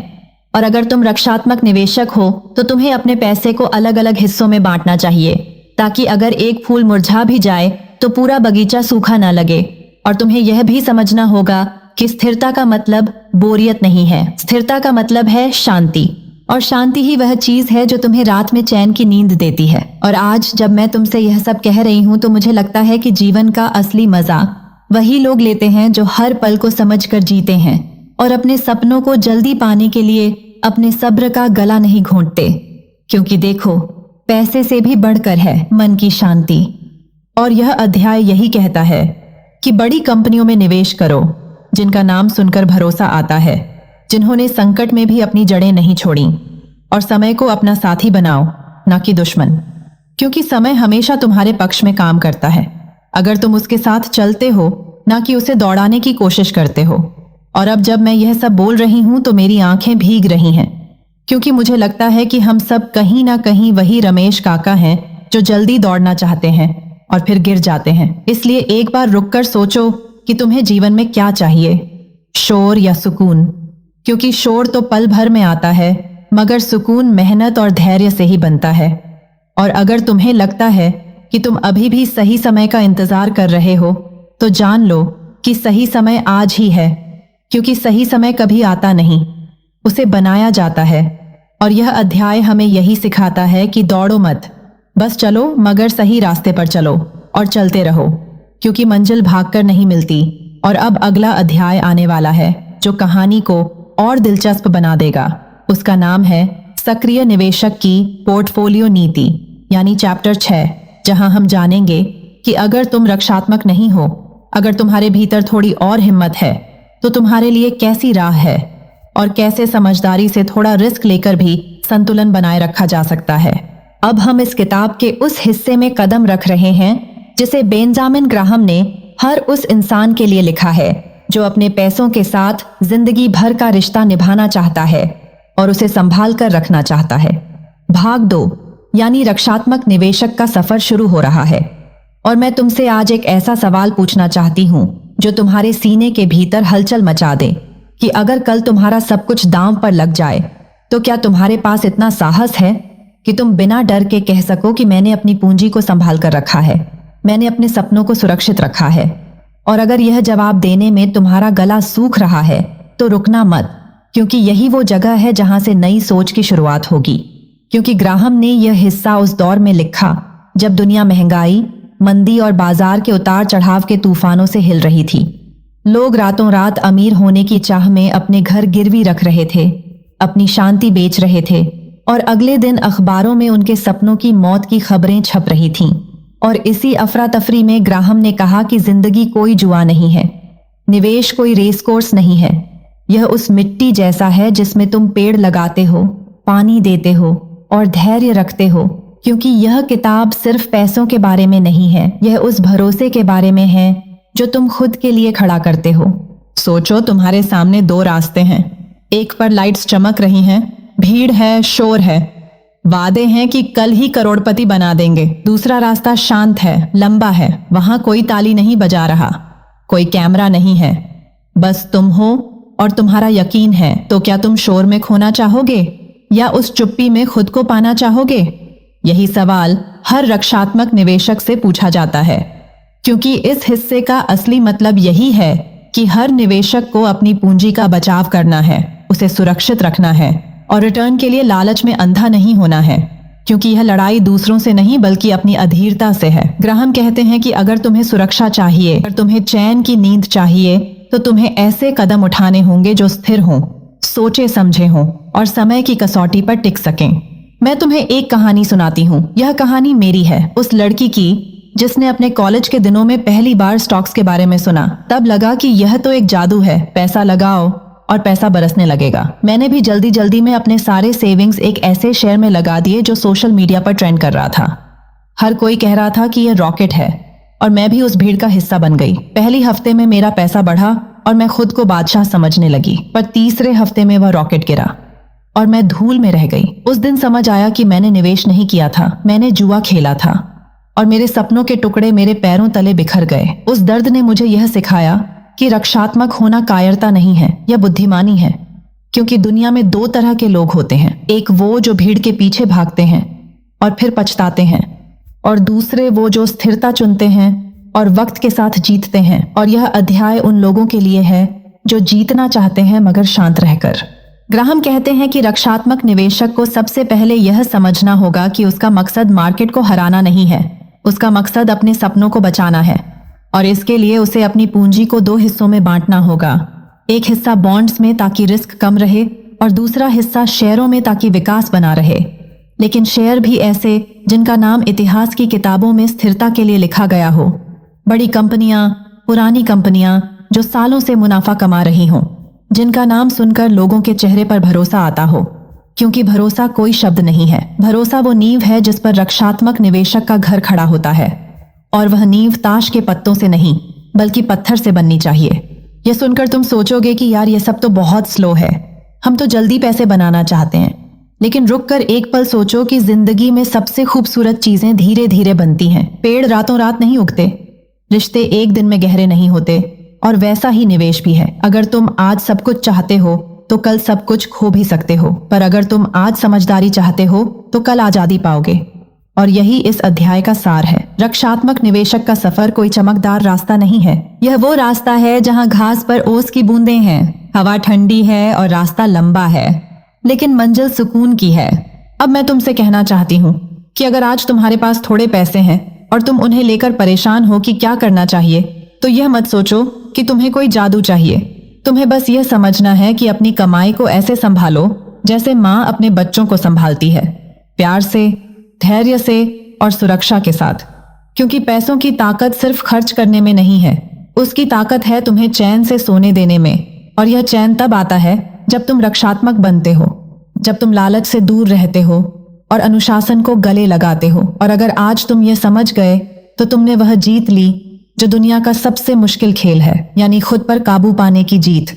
और अगर तुम रक्षात्मक निवेशक हो तो तुम्हें अपने पैसे को अलग अलग हिस्सों में बांटना चाहिए, ताकि अगर एक फूल मुरझा भी जाए तो पूरा बगीचा सूखा ना लगे। और तुम्हें यह भी समझना होगा कि स्थिरता का मतलब बोरियत नहीं है, स्थिरता का मतलब है शांति, और शांति ही वह चीज है जो तुम्हें रात में चैन की नींद देती है। और आज जब मैं तुमसे यह सब कह रही हूँ तो मुझे लगता है कि जीवन का असली मजा वही लोग लेते हैं जो हर पल को समझकर जीते हैं और अपने सपनों को जल्दी पाने के लिए अपने सब्र का गला नहीं घोंटते। क्योंकि देखो, पैसे से भी बढ़कर है मन की शांति। और यह अध्याय यही कहता है कि बड़ी कंपनियों में निवेश करो, जिनका नाम सुनकर भरोसा आता है, जिन्होंने संकट में भी अपनी जड़ें नहीं छोड़ी। और समय को अपना साथी बनाओ, ना कि दुश्मन, क्योंकि समय हमेशा तुम्हारे पक्ष में काम करता है अगर तुम उसके साथ चलते हो, ना कि उसे दौड़ाने की कोशिश करते हो। और अब जब मैं यह सब बोल रही हूं तो मेरी आंखें भीग रही हैं, क्योंकि मुझे लगता है कि हम सब कहीं ना कहीं वही रमेश काका हैं जो जल्दी दौड़ना चाहते हैं और फिर गिर जाते हैं। इसलिए एक बार रुककर सोचो कि तुम्हें जीवन में क्या चाहिए, शोर या सुकून, क्योंकि शोर तो पल भर में आता है, मगर सुकून मेहनत और धैर्य से ही बनता है। और अगर तुम्हें लगता है कि तुम अभी भी सही समय का इंतजार कर रहे हो, तो जान लो कि सही समय आज ही है, क्योंकि सही समय कभी आता नहीं, उसे बनाया जाता है। और यह अध्याय हमें यही सिखाता है कि दौड़ो मत, बस चलो, मगर सही रास्ते पर चलो और चलते रहो, क्योंकि मंजिल भागकर नहीं मिलती। और अब अगला अध्याय आने वाला है जो कहानी को और दिलचस्प बना देगा। उसका नाम है सक्रिय निवेशक की पोर्टफोलियो नीति, यानी चैप्टर 6, जहां हम जानेंगे कि अगर तुम रक्षात्मक नहीं हो, अगर तुम्हारे भीतर थोड़ी और हिम्मत है, तो तुम्हारे लिए कैसी राह है और कैसे समझदारी से थोड़ा रिस्क लेकर भी संतुलन बनाए रखा जा सकता है। अब हम इस किताब के उस हिस्से में कदम रख रहे हैं जिसे बेंजामिन ग्राहम ने हर उस इंसान के लिए लिखा है जो अपने पैसों के साथ जिंदगी भर का रिश्ता निभाना चाहता है और उसे संभाल कर रखना चाहता है। भाग 2 यानी रक्षात्मक निवेशक का सफर शुरू हो रहा है। और मैं तुमसे आज एक ऐसा सवाल पूछना चाहती हूं जो तुम्हारे सीने के भीतर हलचल मचा दे कि अगर कल तुम्हारा सब कुछ दांव पर लग जाए तो क्या तुम्हारे पास इतना साहस है कि तुम बिना डर के कह सको कि मैंने अपनी पूंजी को संभाल कर रखा है, मैंने अपने सपनों को सुरक्षित रखा है। और अगर यह जवाब देने में तुम्हारा गला सूख रहा है तो रुकना मत, क्योंकि यही वो जगह है जहां से नई सोच की शुरुआत होगी। क्योंकि ग्राहम ने यह हिस्सा उस दौर में लिखा जब दुनिया महंगाई, मंदी और बाजार के उतार चढ़ाव के तूफानों से हिल रही थी। लोग रातों रात अमीर होने की चाह में अपने घर गिरवी रख रहे थे, अपनी शांति बेच रहे थे और अगले दिन अखबारों में उनके सपनों की मौत की खबरें छप रही थीं। और इसी अफरा तफरी में ग्राहम ने कहा कि जिंदगी कोई जुआ नहीं है, निवेश कोई रेस कोर्स नहीं है। यह उस मिट्टी जैसा है जिसमें तुम पेड़ लगाते हो, पानी देते हो और धैर्य रखते हो, क्योंकि यह किताब सिर्फ पैसों के बारे में नहीं है, यह उस भरोसे के बारे में है जो तुम खुद के लिए खड़ा करते हो। सोचो, तुम्हारे सामने दो रास्ते हैं। एक पर लाइट्स चमक रही हैं, भीड़ है, शोर है, वादे हैं कि कल ही करोड़पति बना देंगे। दूसरा रास्ता शांत है, लंबा है, वहां कोई ताली नहीं बजा रहा, कोई कैमरा नहीं है, बस तुम हो और तुम्हारा यकीन है। तो क्या तुम शोर में खोना चाहोगे या उस चुप्पी में खुद को पाना चाहोगे? यही सवाल हर रक्षात्मक निवेशक से पूछा जाता है, क्योंकि इस हिस्से का असली मतलब यही है कि हर निवेशक को अपनी पूंजी का बचाव करना है, उसे सुरक्षित रखना है और रिटर्न के लिए लालच में अंधा नहीं होना है, क्योंकि यह लड़ाई दूसरों से नहीं बल्कि अपनी अधीरता से है। ग्राहम कहते हैं कि अगर तुम्हें सुरक्षा चाहिए, अगर तुम्हें चैन की नींद चाहिए, तो तुम्हें ऐसे कदम उठाने होंगे जो स्थिर हों, सोचे समझे हों और समय की कसौटी पर टिक सकें। मैं तुम्हें एक कहानी सुनाती हूँ। यह कहानी मेरी है, उस लड़की की जिसने अपने कॉलेज के दिनों में पहली बार स्टॉक्स के बारे में सुना। तब लगा कि यह तो एक जादू है, पैसा लगाओ और पैसा बरसने लगेगा। मैंने भी जल्दी जल्दी में अपने सारे सेविंग्स एक ऐसे शेयर में लगा दिए जो सोशल मीडिया पर ट्रेंड कर रहा था। हर कोई कह रहा था कि यह रॉकेट है और मैं भी उस भीड़ का हिस्सा बन गई। पहली हफ्ते में मेरा पैसा बढ़ा और मैं खुद को बादशाह समझने लगी, पर तीसरे हफ्ते में वह रॉकेट गिरा और मैं धूल में रह गई। उस दिन समझ आया कि मैंने निवेश नहीं किया था, मैंने जुआ खेला था और मेरे सपनों के टुकड़े मेरे पैरों तले बिखर गए। उस दर्द ने मुझे यह सिखाया कि रक्षात्मक होना कायरता नहीं है, यह बुद्धिमानी है। क्योंकि दुनिया में दो तरह के लोग होते हैं, एक वो जो भीड़ के पीछे भागते हैं और फिर पछताते हैं, और दूसरे वो जो स्थिरता चुनते हैं और वक्त के साथ जीतते हैं। और यह अध्याय उन लोगों के लिए है जो जीतना चाहते हैं मगर शांत रहकर। ग्राहम कहते हैं कि रक्षात्मक निवेशक को सबसे पहले यह समझना होगा कि उसका मकसद मार्केट को हराना नहीं है, उसका मकसद अपने सपनों को बचाना है। और इसके लिए उसे अपनी पूंजी को दो हिस्सों में बांटना होगा, एक हिस्सा बॉन्ड्स में ताकि रिस्क कम रहे और दूसरा हिस्सा शेयरों में ताकि विकास बना रहे। लेकिन शेयर भी ऐसे जिनका नाम इतिहास की किताबों में स्थिरता के लिए लिखा गया हो, बड़ी कंपनियां, पुरानी कंपनियां जो सालों से मुनाफा कमा रही हों, जिनका नाम सुनकर लोगों के चेहरे पर भरोसा आता हो। क्योंकि भरोसा कोई शब्द नहीं है, भरोसा वो नींव है जिस पर रक्षात्मक निवेशक का घर खड़ा होता है। और वह नींव ताश के पत्तों से नहीं बल्कि पत्थर से बननी चाहिए। यह सुनकर तुम सोचोगे कि यार ये सब तो बहुत स्लो है, हम तो जल्दी पैसे बनाना चाहते हैं। लेकिन रुककर एक पल सोचो कि जिंदगी में सबसे खूबसूरत चीजें धीरे धीरे बनती हैं। पेड़ रातों रात नहीं उगते, रिश्ते एक दिन में गहरे नहीं होते, और वैसा ही निवेश भी है। अगर तुम आज सब कुछ चाहते हो तो कल सब कुछ खो भी सकते हो, पर अगर तुम आज समझदारी चाहते हो तो कल आजादी पाओगे। और यही इस अध्याय का सार है। रक्षात्मक निवेशक का सफर कोई चमकदार रास्ता नहीं है, यह वो रास्ता है जहां घास पर ओस की बूंदें हैं, हवा ठंडी है और रास्ता लंबा है, लेकिन मंजिल सुकून की है। अब मैं तुमसे कहना चाहती हूँ कि अगर आज तुम्हारे पास थोड़े पैसे हैं और तुम उन्हें लेकर परेशान हो कि क्या करना चाहिए, तो यह मत सोचो कि तुम्हें कोई जादू चाहिए। तुम्हें बस यह समझना है कि अपनी कमाई को ऐसे संभालो जैसे माँ अपने बच्चों को संभालती है, प्यार से, धैर्य से और सुरक्षा के साथ। क्योंकि पैसों की ताकत सिर्फ खर्च करने में नहीं है, उसकी ताकत है तुम्हें चैन से सोने देने में। और यह चैन तब आता है जब तुम रक्षात्मक बनते हो, जब तुम लालच से दूर रहते हो और अनुशासन को गले लगाते हो। और अगर आज तुम ये समझ गए तो तुमने वह जीत ली जो दुनिया का सबसे मुश्किल खेल है, यानी खुद पर काबू पाने की जीत।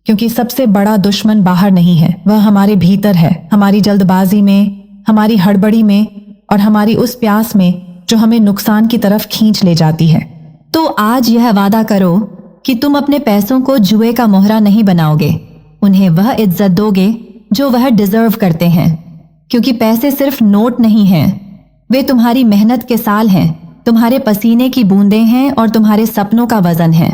क्योंकि सबसे बड़ा दुश्मन बाहर नहीं है, वह हमारे भीतर है, हमारी जल्दबाजी में, हमारी हड़बड़ी में और हमारी उस प्यास में जो हमें नुकसान की तरफ खींच ले जाती है। तो आज यह वादा करो कि तुम अपने पैसों को जुए का मोहरा नहीं बनाओगे, उन्हें वह इज्जत दोगे जो वह डिजर्व करते हैं। क्योंकि पैसे सिर्फ नोट नहीं हैं, वे तुम्हारी मेहनत के साल हैं, तुम्हारे पसीने की बूंदें हैं और तुम्हारे सपनों का वजन है।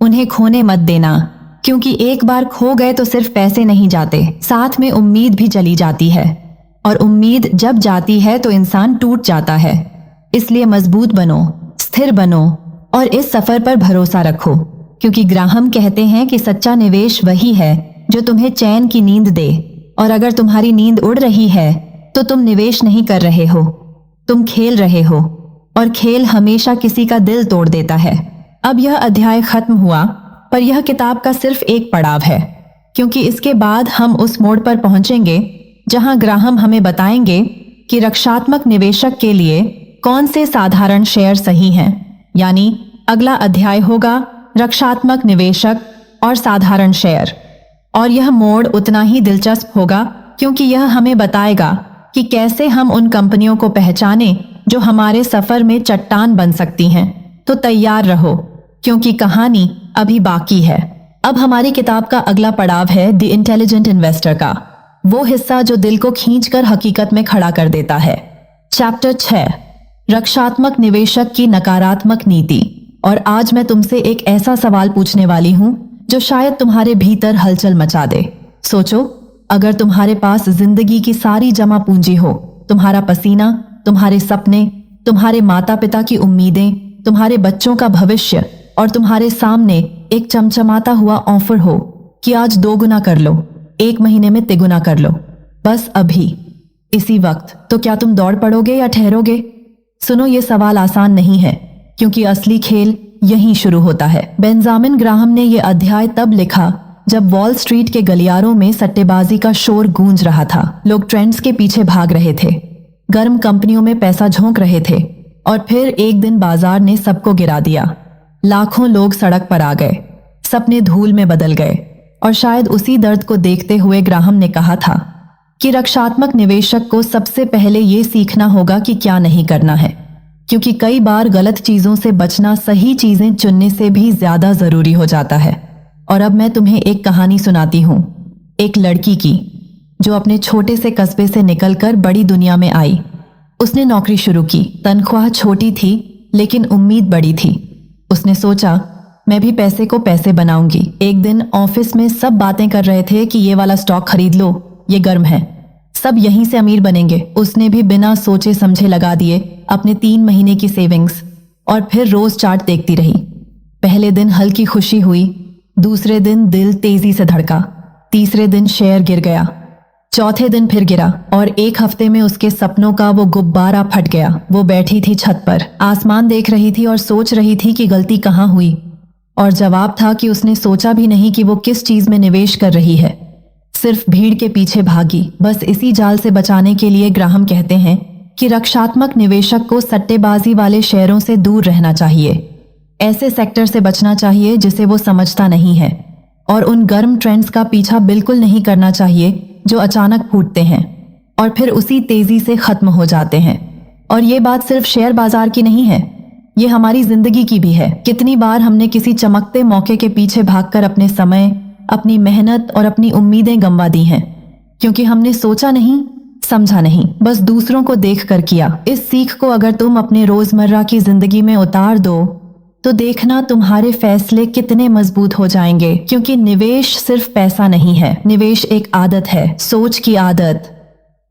उन्हें खोने मत देना, क्योंकि एक बार खो गए तो सिर्फ पैसे नहीं जाते, साथ में उम्मीद भी चली जाती है। और उम्मीद जब जाती है तो इंसान टूट जाता है। इसलिए मजबूत बनो, स्थिर बनो और इस सफर पर भरोसा रखो, क्योंकि ग्राहम कहते हैं कि सच्चा निवेश वही है जो तुम्हें चैन की नींद दे, और अगर तुम्हारी नींद उड़ रही है तो तुम निवेश नहीं कर रहे हो, तुम खेल रहे हो, और खेल हमेशा किसी का दिल तोड़ देता है। अब यह अध्याय खत्म हुआ, पर यह किताब का सिर्फ एक पड़ाव है, क्योंकि इसके बाद हम उस मोड़ पर पहुंचेंगे जहां ग्राहम हमें बताएंगे कि रक्षात्मक निवेशक के लिए कौन से साधारण शेयर सही हैं। यानी अगला अध्याय होगा रक्षात्मक निवेशक और साधारण शेयर, और यह मोड़ उतना ही दिलचस्प होगा क्योंकि यह हमें बताएगा कि कैसे हम उन कंपनियों को पहचानें जो हमारे सफर में चट्टान बन सकती हैं। तो तैयार रहो, क्योंकि कहानी अभी बाकी है। अब हमारी किताब का अगला पड़ाव है द इंटेलिजेंट इन्वेस्टर का, वो हिस्सा जो दिल को खींचकर हकीकत में खड़ा कर देता है। चैप्टर 6, रक्षात्मक निवेशक की नकारात्मक नीति। और आज मैं तुमसे एक ऐसा सवाल पूछने वाली हूं जो शायद तुम्हारे भीतर हलचल मचा दे। सोचो, अगर तुम्हारे पास जिंदगी की सारी जमा पूंजी हो, तुम्हारा पसीना, तुम्हारे सपने, तुम्हारे माता पिता की उम्मीदें, तुम्हारे बच्चों का भविष्य, और तुम्हारे सामने एक चमचमाता हुआ ऑफर हो कि आज 2 गुना कर लो, 1 महीने में तिगुना कर लो, बस अभी इसी वक्त, तो क्या तुम दौड़ पड़ोगे या ठहरोगे? सुनो, ये सवाल आसान नहीं है, क्योंकि असली खेल यहीं शुरू होता है। बेंजामिन ग्राहम ने यह अध्याय तब लिखा जब वॉल स्ट्रीट के गलियारों में सट्टेबाजी का शोर गूंज रहा था। लोग ट्रेंड्स के पीछे भाग रहे थे, गर्म कंपनियों में पैसा झोंक रहे थे, और फिर एक दिन बाजार ने सबको गिरा दिया। लाखों लोग सड़क पर आ गए, सपने धूल में बदल गए, और शायद उसी दर्द को देखते हुए ग्राहम ने कहा था कि रक्षात्मक निवेशक को सबसे पहले ये सीखना होगा कि क्या नहीं करना है, क्योंकि कई बार गलत चीजों से बचना सही चीजें चुनने से भी ज्यादा जरूरी हो जाता है। और अब मैं तुम्हें एक कहानी सुनाती हूँ, एक लड़की की जो अपने छोटे से कस्बे से निकलकर बड़ी दुनिया में आई। उसने नौकरी शुरू की, तनख्वाह छोटी थी लेकिन उम्मीद बड़ी थी। उसने सोचा, मैं भी पैसे को पैसे बनाऊंगी। एक दिन ऑफिस में सब बातें कर रहे थे कि ये वाला स्टॉक खरीद लो, ये गर्म है, सब यहीं से अमीर बनेंगे। उसने भी बिना सोचे समझे लगा दिए अपने 3 महीने की सेविंग्स, और फिर रोज चार्ट देखती रही। पहले दिन हल्की खुशी हुई, दूसरे दिन दिल तेजी से धड़का, तीसरे दिन शेयर गिर गया, चौथे दिन फिर गिरा, और एक हफ्ते में उसके सपनों का वो गुब्बारा फट गया। वो बैठी थी छत पर, आसमान देख रही थी और सोच रही थी कि गलती कहाँ हुई। और जवाब था कि उसने सोचा भी नहीं कि वो किस चीज में निवेश कर रही है, सिर्फ भीड़ के पीछे भागी। बस इसी जाल से बचाने के लिए ग्राहम कहते हैं कि रक्षात्मक निवेशक को सट्टेबाजी वाले शेयरों से दूर रहना चाहिए, ऐसे सेक्टर से बचना चाहिए जिसे वो समझता नहीं है, और उन गर्म ट्रेंड्स का पीछा बिल्कुल नहीं करना चाहिए जो अचानक फूटते हैं और फिर उसी तेजी से खत्म हो जाते हैं। और ये बात सिर्फ शेयर बाजार की नहीं है, ये हमारी जिंदगी की भी है। कितनी बार हमने किसी चमकते मौके के पीछे भागकर अपने समय, अपनी मेहनत और अपनी उम्मीदें गंवा दी हैं, क्योंकि हमने सोचा नहीं, समझा नहीं, बस दूसरों को देख कर किया। इस सीख को अगर तुम अपने रोजमर्रा की जिंदगी में उतार दो तो देखना तुम्हारे फैसले कितने मजबूत हो जाएंगे। क्योंकि निवेश सिर्फ पैसा नहीं है, निवेश एक आदत है, सोच की आदत,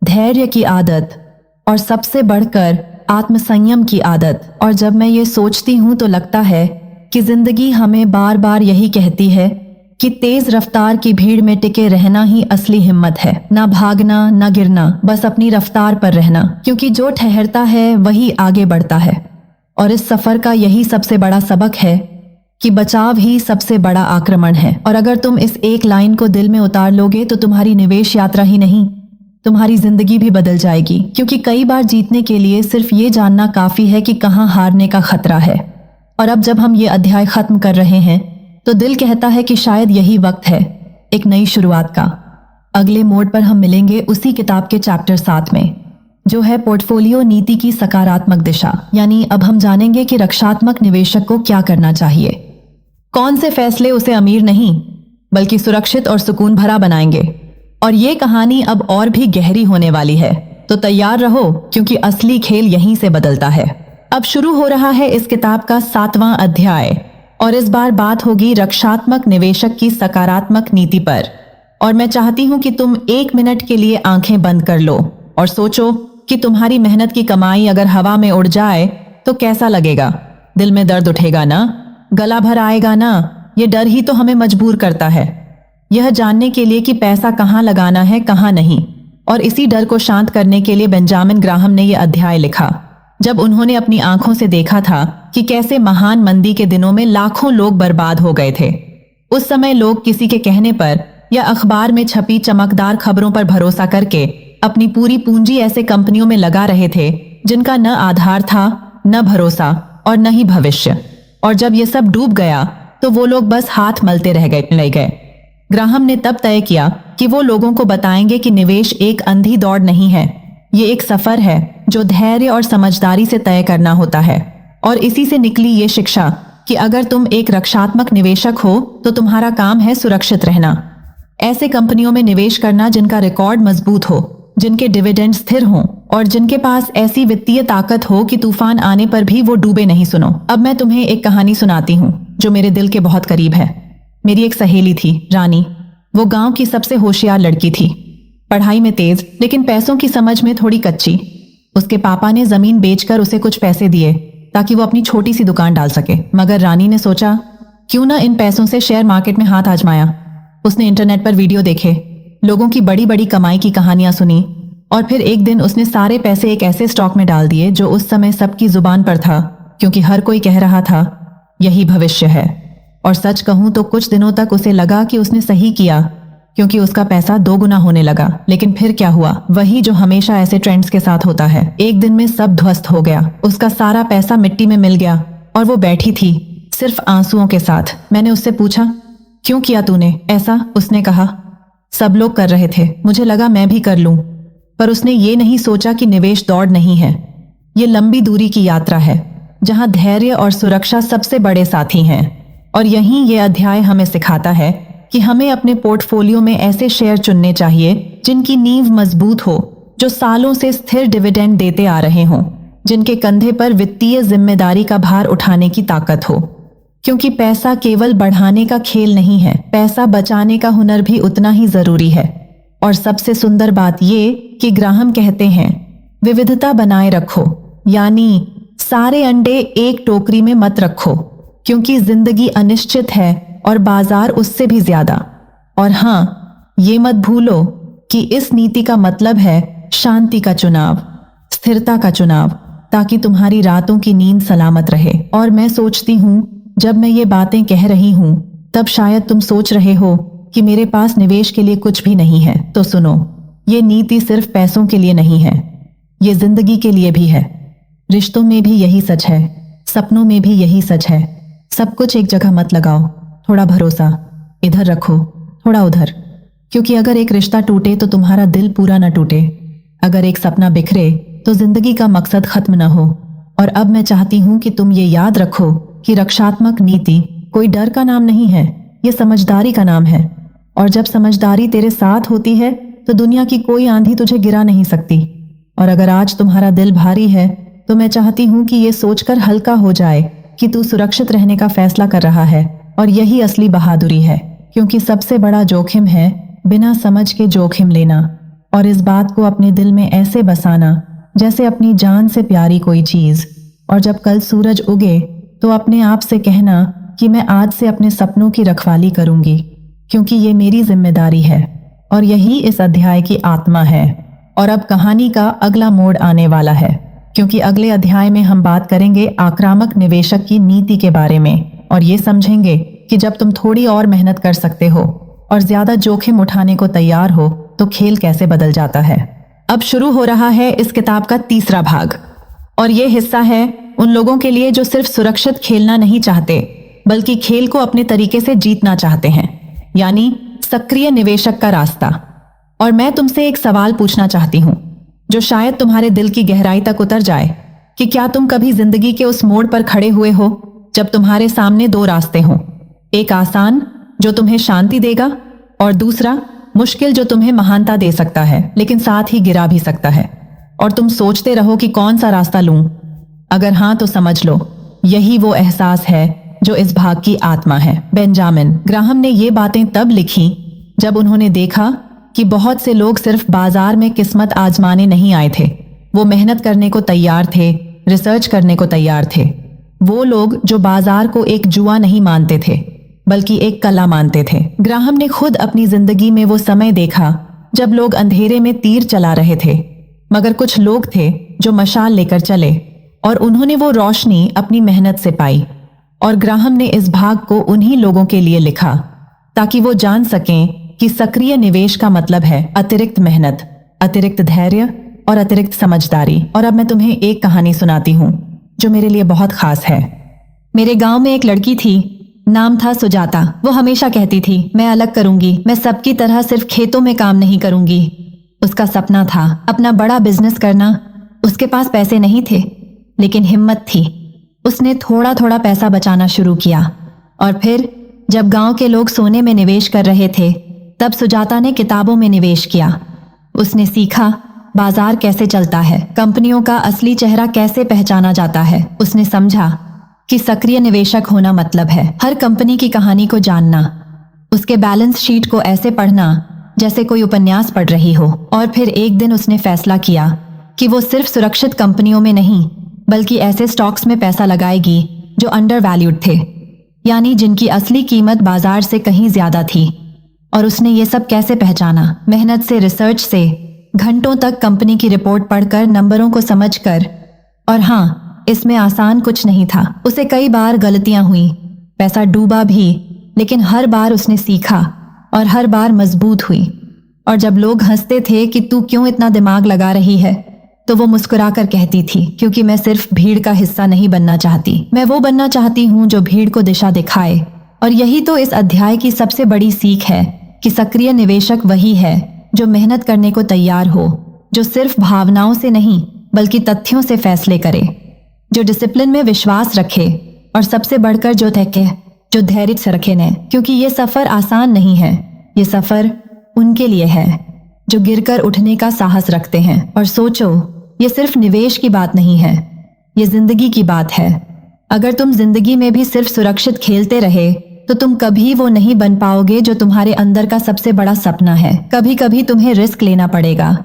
धैर्य की आदत, और सबसे बढ़कर आत्मसंयम की आदत। और जब मैं ये सोचती हूँ तो लगता है कि जिंदगी हमें बार बार यही कहती है कि तेज रफ्तार की भीड़ में टिके रहना ही असली हिम्मत है, ना भागना, ना गिरना, बस अपनी रफ्तार पर रहना, क्योंकि जो ठहरता है वही आगे बढ़ता है। और इस सफर का यही सबसे बड़ा सबक है कि बचाव ही सबसे बड़ा आक्रमण है। और अगर तुम इस एक लाइन को दिल में उतार लोगे तो तुम्हारी निवेश यात्रा ही नहीं, तुम्हारी जिंदगी भी बदल जाएगी। क्योंकि कई बार जीतने के लिए सिर्फ ये जानना काफी है कि कहाँ हारने का खतरा है। और अब जब हम ये अध्याय खत्म कर रहे हैं तो दिल कहता है कि शायद यही वक्त है एक नई शुरुआत का। अगले मोड़ पर हम मिलेंगे उसी किताब के चैप्टर 7 में, जो है पोर्टफोलियो नीति की सकारात्मक दिशा। यानी अब हम जानेंगे कि रक्षात्मक निवेशक को क्या करना चाहिए, कौन से फैसले उसे अमीर नहीं बल्कि सुरक्षित और सुकून भरा बनाएंगे। और ये कहानी अब और भी गहरी होने वाली है, तो तैयार रहो, क्योंकि असली खेल यहीं से बदलता है। अब शुरू हो रहा है इस किताब का 7वां अध्याय, और इस बार बात होगी रक्षात्मक निवेशक की सकारात्मक नीति पर। और मैं चाहती हूं कि तुम 1 मिनट के लिए आंखें बंद कर लो और सोचो कि तुम्हारी मेहनत की कमाई अगर हवा में उड़ जाए तो कैसा लगेगा। दिल में दर्द उठेगा ना, गला भर आएगा ना, ये डर ही तो हमें मजबूर करता है, यह जानने के लिए कि पैसा कहाँ लगाना है कहाँ नहीं। और इसी डर को शांत करने के लिए बेंजामिन ग्राहम ने यह अध्याय लिखा। जब उन्होंने अपनी आंखों से देखा था कि कैसे महान मंदी के दिनों में लाखों लोग बर्बाद हो गए थे। उस समय लोग किसी के कहने पर या अखबार में छपी चमकदार खबरों पर भरोसा करके अपनी पूरी पूंजी ऐसे कंपनियों में लगा रहे थे जिनका न आधार था, न भरोसा और न ही भविष्य। और जब ये सब डूब गया तो वो लोग बस हाथ मलते रह गए। ग्राहम ने तब तय किया कि वो लोगों को बताएंगे कि निवेश एक अंधी दौड़ नहीं है, ये एक सफर है जो धैर्य और समझदारी से तय करना होता है। और इसी से निकली ये शिक्षा कि अगर तुम एक रक्षात्मक निवेशक हो तो तुम्हारा काम है सुरक्षित रहना, ऐसे कंपनियों में निवेश करना जिनका रिकॉर्ड मजबूत हो, जिनके डिविडेंड स्थिर हों और जिनके पास ऐसी वित्तीय ताकत हो कि तूफान आने पर भी वो डूबे नहीं। सुनो, अब मैं तुम्हें एक कहानी सुनाती हूँ जो मेरे दिल के बहुत करीब है। मेरी एक सहेली थी, रानी। वो गांव की सबसे होशियार लड़की थी, पढ़ाई में तेज लेकिन पैसों की समझ में थोड़ी कच्ची। उसके पापा ने जमीन बेचकर उसे कुछ पैसे दिए ताकि वो अपनी छोटी सी दुकान डाल सके। मगर रानी ने सोचा क्यों ना इन पैसों से शेयर मार्केट में हाथ आजमाया। उसने इंटरनेट पर वीडियो देखे, लोगों की बड़ी बड़ी कमाई की कहानियां सुनी और फिर एक दिन उसने सारे पैसे एक ऐसे स्टॉक में डाल दिए जो उस समय सबकी जुबान पर था, क्योंकि हर कोई कह रहा था यही भविष्य है। और सच कहूं तो कुछ दिनों तक उसे लगा कि उसने सही किया, क्योंकि उसका पैसा 2 गुना होने लगा। लेकिन फिर क्या हुआ? वही जो हमेशा ऐसे ट्रेंड्स के साथ होता है। एक दिन में सब ध्वस्त हो गया, उसका सारा पैसा मिट्टी में मिल गया और वो बैठी थी सिर्फ आंसुओं के साथ। मैंने उससे पूछा, क्यों किया तूने ऐसा? उसने कहा, सब लोग कर रहे थे, मुझे लगा मैं भी कर लूं। पर उसने ये नहीं सोचा कि निवेश दौड़ नहीं है, ये लंबी दूरी की यात्रा है जहां धैर्य और सुरक्षा सबसे बड़े साथी हैं। और यहीं ये अध्याय हमें सिखाता है कि हमें अपने पोर्टफोलियो में ऐसे शेयर चुनने चाहिए जिनकी नींव मजबूत हो, जो सालों से स्थिर डिविडेंड देते आ रहे हों, जिनके कंधे पर वित्तीय जिम्मेदारी का भार उठाने की ताकत हो। क्योंकि पैसा केवल बढ़ाने का खेल नहीं है, पैसा बचाने का हुनर भी उतना ही जरूरी है। और सबसे सुंदर बात ये कि ग्राहम कहते हैं, विविधता बनाए रखो, यानी सारे अंडे एक टोकरी में मत रखो, क्योंकि जिंदगी अनिश्चित है और बाजार उससे भी ज्यादा। और हाँ, ये मत भूलो कि इस नीति का मतलब है शांति का चुनाव, स्थिरता का चुनाव, ताकि तुम्हारी रातों की नींद सलामत रहे। और मैं सोचती हूँ जब मैं ये बातें कह रही हूँ तब शायद तुम सोच रहे हो कि मेरे पास निवेश के लिए कुछ भी नहीं है। तो सुनो, ये नीति सिर्फ पैसों के लिए नहीं है, ये जिंदगी के लिए भी है। रिश्तों में भी यही सच है, सपनों में भी यही सच है। सब कुछ एक जगह मत लगाओ, थोड़ा भरोसा इधर रखो, थोड़ा उधर। क्योंकि अगर एक रिश्ता टूटे तो तुम्हारा दिल पूरा न टूटे, अगर एक सपना बिखरे तो जिंदगी का मकसद खत्म न हो। और अब मैं चाहती हूँ कि तुम ये याद रखो कि रक्षात्मक नीति कोई डर का नाम नहीं है, ये समझदारी का नाम है। और जब समझदारी तेरे साथ होती है तो दुनिया की कोई आंधी तुझे गिरा नहीं सकती। और अगर आज तुम्हारा दिल भारी है तो मैं चाहती हूँ कि ये सोचकर हल्का हो जाए कि तू सुरक्षित रहने का फैसला कर रहा है, और यही असली बहादुरी है। क्योंकि सबसे बड़ा जोखिम है बिना समझ के जोखिम लेना, और इस बात को अपने दिल में ऐसे बसाना जैसे अपनी जान से प्यारी कोई चीज। और जब कल सूरज उगे तो अपने आप से कहना कि मैं आज से अपने सपनों की रखवाली करूंगी, क्योंकि ये मेरी जिम्मेदारी है। और यही इस अध्याय की आत्मा है। और अब कहानी का अगला मोड़ आने वाला है, क्योंकि अगले अध्याय में हम बात करेंगे आक्रामक निवेशक की नीति के बारे में, और ये समझेंगे कि जब तुम थोड़ी और मेहनत कर सकते हो और ज्यादा जोखिम उठाने को तैयार हो तो खेल कैसे बदल जाता है। अब शुरू हो रहा है इस किताब का तीसरा भाग, और ये हिस्सा है उन लोगों के लिए जो सिर्फ सुरक्षित खेलना नहीं चाहते बल्कि खेल को अपने तरीके से जीतना चाहते हैं, यानी सक्रिय निवेशक का रास्ता। और मैं तुमसे एक सवाल पूछना चाहती हूं जो शायद तुम्हारे दिल की गहराई तक उतर जाए कि क्या तुम कभी जिंदगी के उस मोड़ पर खड़े हुए हो जब तुम्हारे सामने 2 रास्ते हों, एक आसान जो तुम्हें शांति देगा और दूसरा मुश्किल जो तुम्हें महानता दे सकता है लेकिन साथ ही गिरा भी सकता है, और तुम सोचते रहो कि कौन सा रास्ता लूं? अगर हाँ तो समझ लो यही वो एहसास है जो इस भाग की आत्मा है। बेंजामिन ग्राहम ने ये बातें तब लिखी जब उन्होंने देखा कि बहुत से लोग सिर्फ बाजार में किस्मत आजमाने नहीं आए थे, वो मेहनत करने को तैयार थे, रिसर्च करने को तैयार थे। वो लोग जो बाजार को एक जुआ नहीं मानते थे, बल्कि एक कला मानते थे। ग्राहम ने खुद अपनी जिंदगी में वो समय देखा जब लोग अंधेरे में तीर चला रहे थे, मगर कुछ लोग थे जो मशाल लेकर चले और उन्होंने वो रोशनी अपनी मेहनत से पाई। और ग्राहम ने इस भाग को उन्हीं लोगों के लिए लिखा ताकि वो जान सकें कि सक्रिय निवेश का मतलब है अतिरिक्त मेहनत, अतिरिक्त धैर्य और अतिरिक्त समझदारी। और अब मैं तुम्हें एक कहानी सुनाती हूँ जो मेरे लिए बहुत खास है। मेरे गांव में एक लड़की थी, नाम था सुजाता। वो हमेशा कहती थी, मैं अलग करूंगी, मैं सबकी तरह सिर्फ खेतों में काम नहीं करूंगी। उसका सपना था अपना बड़ा बिजनेस करना। उसके पास पैसे नहीं थे, लेकिन हिम्मत थी। उसने थोड़ा थोड़ा पैसा बचाना शुरू किया और फिर जब गांव के लोग सोने में निवेश कर रहे थे, तब सुजाता ने किताबों में निवेश किया। उसने सीखा बाजार कैसे चलता है, कंपनियों का असली चेहरा कैसे पहचाना जाता है। उसने समझा कि सक्रिय निवेशक होना मतलब है हर कंपनी की कहानी को जानना, उसके बैलेंस शीट को ऐसे पढ़ना जैसे कोई उपन्यास पढ़ रही हो। और फिर एक दिन उसने फैसला किया कि वो सिर्फ सुरक्षित कंपनियों में नहीं, बल्कि ऐसे स्टॉक्स में पैसा लगाएगी जो अंडर वैल्यूड थे, यानी जिनकी असली कीमत बाजार से कहीं ज्यादा थी। और उसने ये सब कैसे पहचाना? मेहनत से, रिसर्च से, घंटों तक कंपनी की रिपोर्ट पढ़कर, नंबरों को समझकर। और हाँ, इसमें आसान कुछ नहीं था। उसे कई बार गलतियां हुई, पैसा डूबा भी, लेकिन हर बार उसने सीखा और हर बार मजबूत हुई। और जब लोग हंसते थे कि तू क्यों इतना दिमाग लगा रही है, तो वो मुस्कुराकर कहती थी, क्योंकि मैं सिर्फ भीड़ का हिस्सा नहीं बनना चाहती, मैं वो बनना चाहती हूँ जो भीड़ को दिशा दिखाए। और यही तो इस अध्याय की सबसे बड़ी सीख है कि सक्रिय निवेशक वही है जो मेहनत करने को तैयार हो, जो सिर्फ भावनाओं से नहीं बल्कि तथ्यों से फैसले करे, जो डिसिप्लिन में विश्वास रखे और सबसे बढ़कर जो धैर्य से रखे ने। क्योंकि ये सफर आसान नहीं है, ये सफर उनके लिए है जो गिरकर उठने का साहस रखते हैं। और सोचो, ये सिर्फ निवेश की बात नहीं है, ये जिंदगी की बात है। अगर तुम जिंदगी में भी सिर्फ सुरक्षित खेलते रहे तो तुम कभी वो नहीं बन पाओगे जो तुम्हारे अंदर का सबसे बड़ा सपना है। कभी कभी तुम्हें रिस्क लेना पड़ेगा,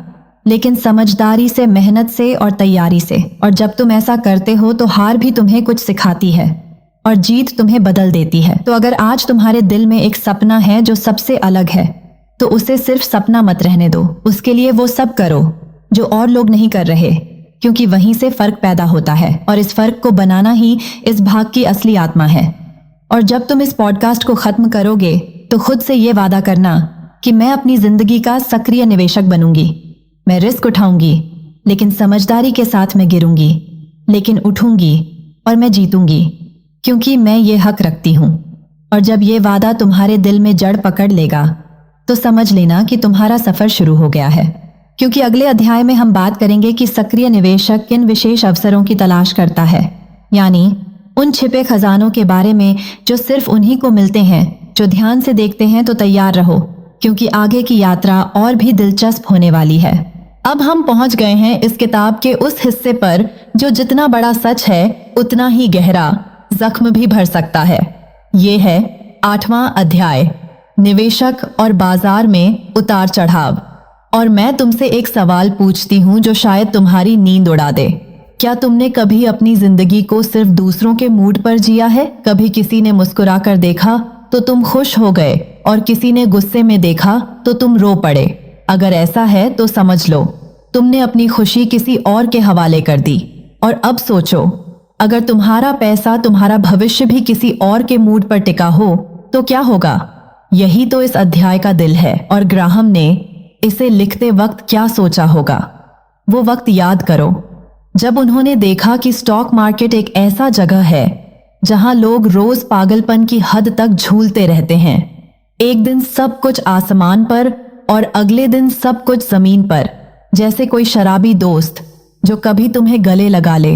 लेकिन समझदारी से, मेहनत से और तैयारी से। और जब तुम ऐसा करते हो तो हार भी तुम्हें कुछ सिखाती है और जीत तुम्हें बदल देती है। तो अगर आज तुम्हारे दिल में एक सपना है जो सबसे अलग है, तो उसे सिर्फ सपना मत रहने दो, उसके लिए वो सब करो जो और लोग नहीं कर रहे, क्योंकि वहीं से फर्क पैदा होता है। और इस फर्क को बनाना ही इस भाग की असली आत्मा है। और जब तुम इस पॉडकास्ट को खत्म करोगे तो खुद से ये वादा करना कि मैं अपनी जिंदगी का सक्रिय निवेशक बनूंगी। मैं रिस्क उठाऊंगी, लेकिन समझदारी के साथ मैं गिरूंगी, लेकिन उठूंगी और मैं जीतूंगी, क्योंकि मैं ये हक रखती हूं। और जब ये वादा तुम्हारे दिल में जड़ पकड़ लेगा तो समझ लेना कि तुम्हारा सफर शुरू हो गया है। क्योंकि अगले अध्याय में हम बात करेंगे कि सक्रिय निवेशक किन विशेष अवसरों की तलाश करता है, यानी उन छिपे खजानों के बारे में जो सिर्फ उन्हीं को मिलते हैं जो ध्यान से देखते हैं। तो तैयार रहो, क्योंकि आगे की यात्रा और भी दिलचस्प होने वाली है। अब हम पहुंच गए हैं इस किताब के उस हिस्से पर जो जितना बड़ा सच है उतना ही गहरा जख्म भी भर सकता है। ये है 8वां अध्याय, निवेशक और बाजार में उतार चढ़ाव। और मैं तुमसे एक सवाल पूछती हूँ जो शायद तुम्हारी नींद उड़ा दे। क्या तुमने कभी अपनी जिंदगी को सिर्फ दूसरों के मूड पर जिया है? कभी किसी ने मुस्कुराकर देखा तो तुम खुश हो गए और किसी ने गुस्से में देखा तो तुम रो पड़े? अगर ऐसा है तो समझ लो तुमने अपनी खुशी किसी और के हवाले कर दी। और अब सोचो, अगर तुम्हारा पैसा, तुम्हारा भविष्य भी किसी और के मूड पर टिका हो तो क्या होगा? यही तो इस अध्याय का दिल है। और ग्राहम ने इसे लिखते वक्त क्या सोचा होगा? वो वक्त याद करो जब उन्होंने देखा कि स्टॉक मार्केट एक ऐसा जगह है जहां लोग रोज पागलपन की हद तक झूलते रहते हैं। एक दिन सब कुछ आसमान पर और अगले दिन सब कुछ जमीन पर, जैसे कोई शराबी दोस्त जो कभी तुम्हें गले लगा ले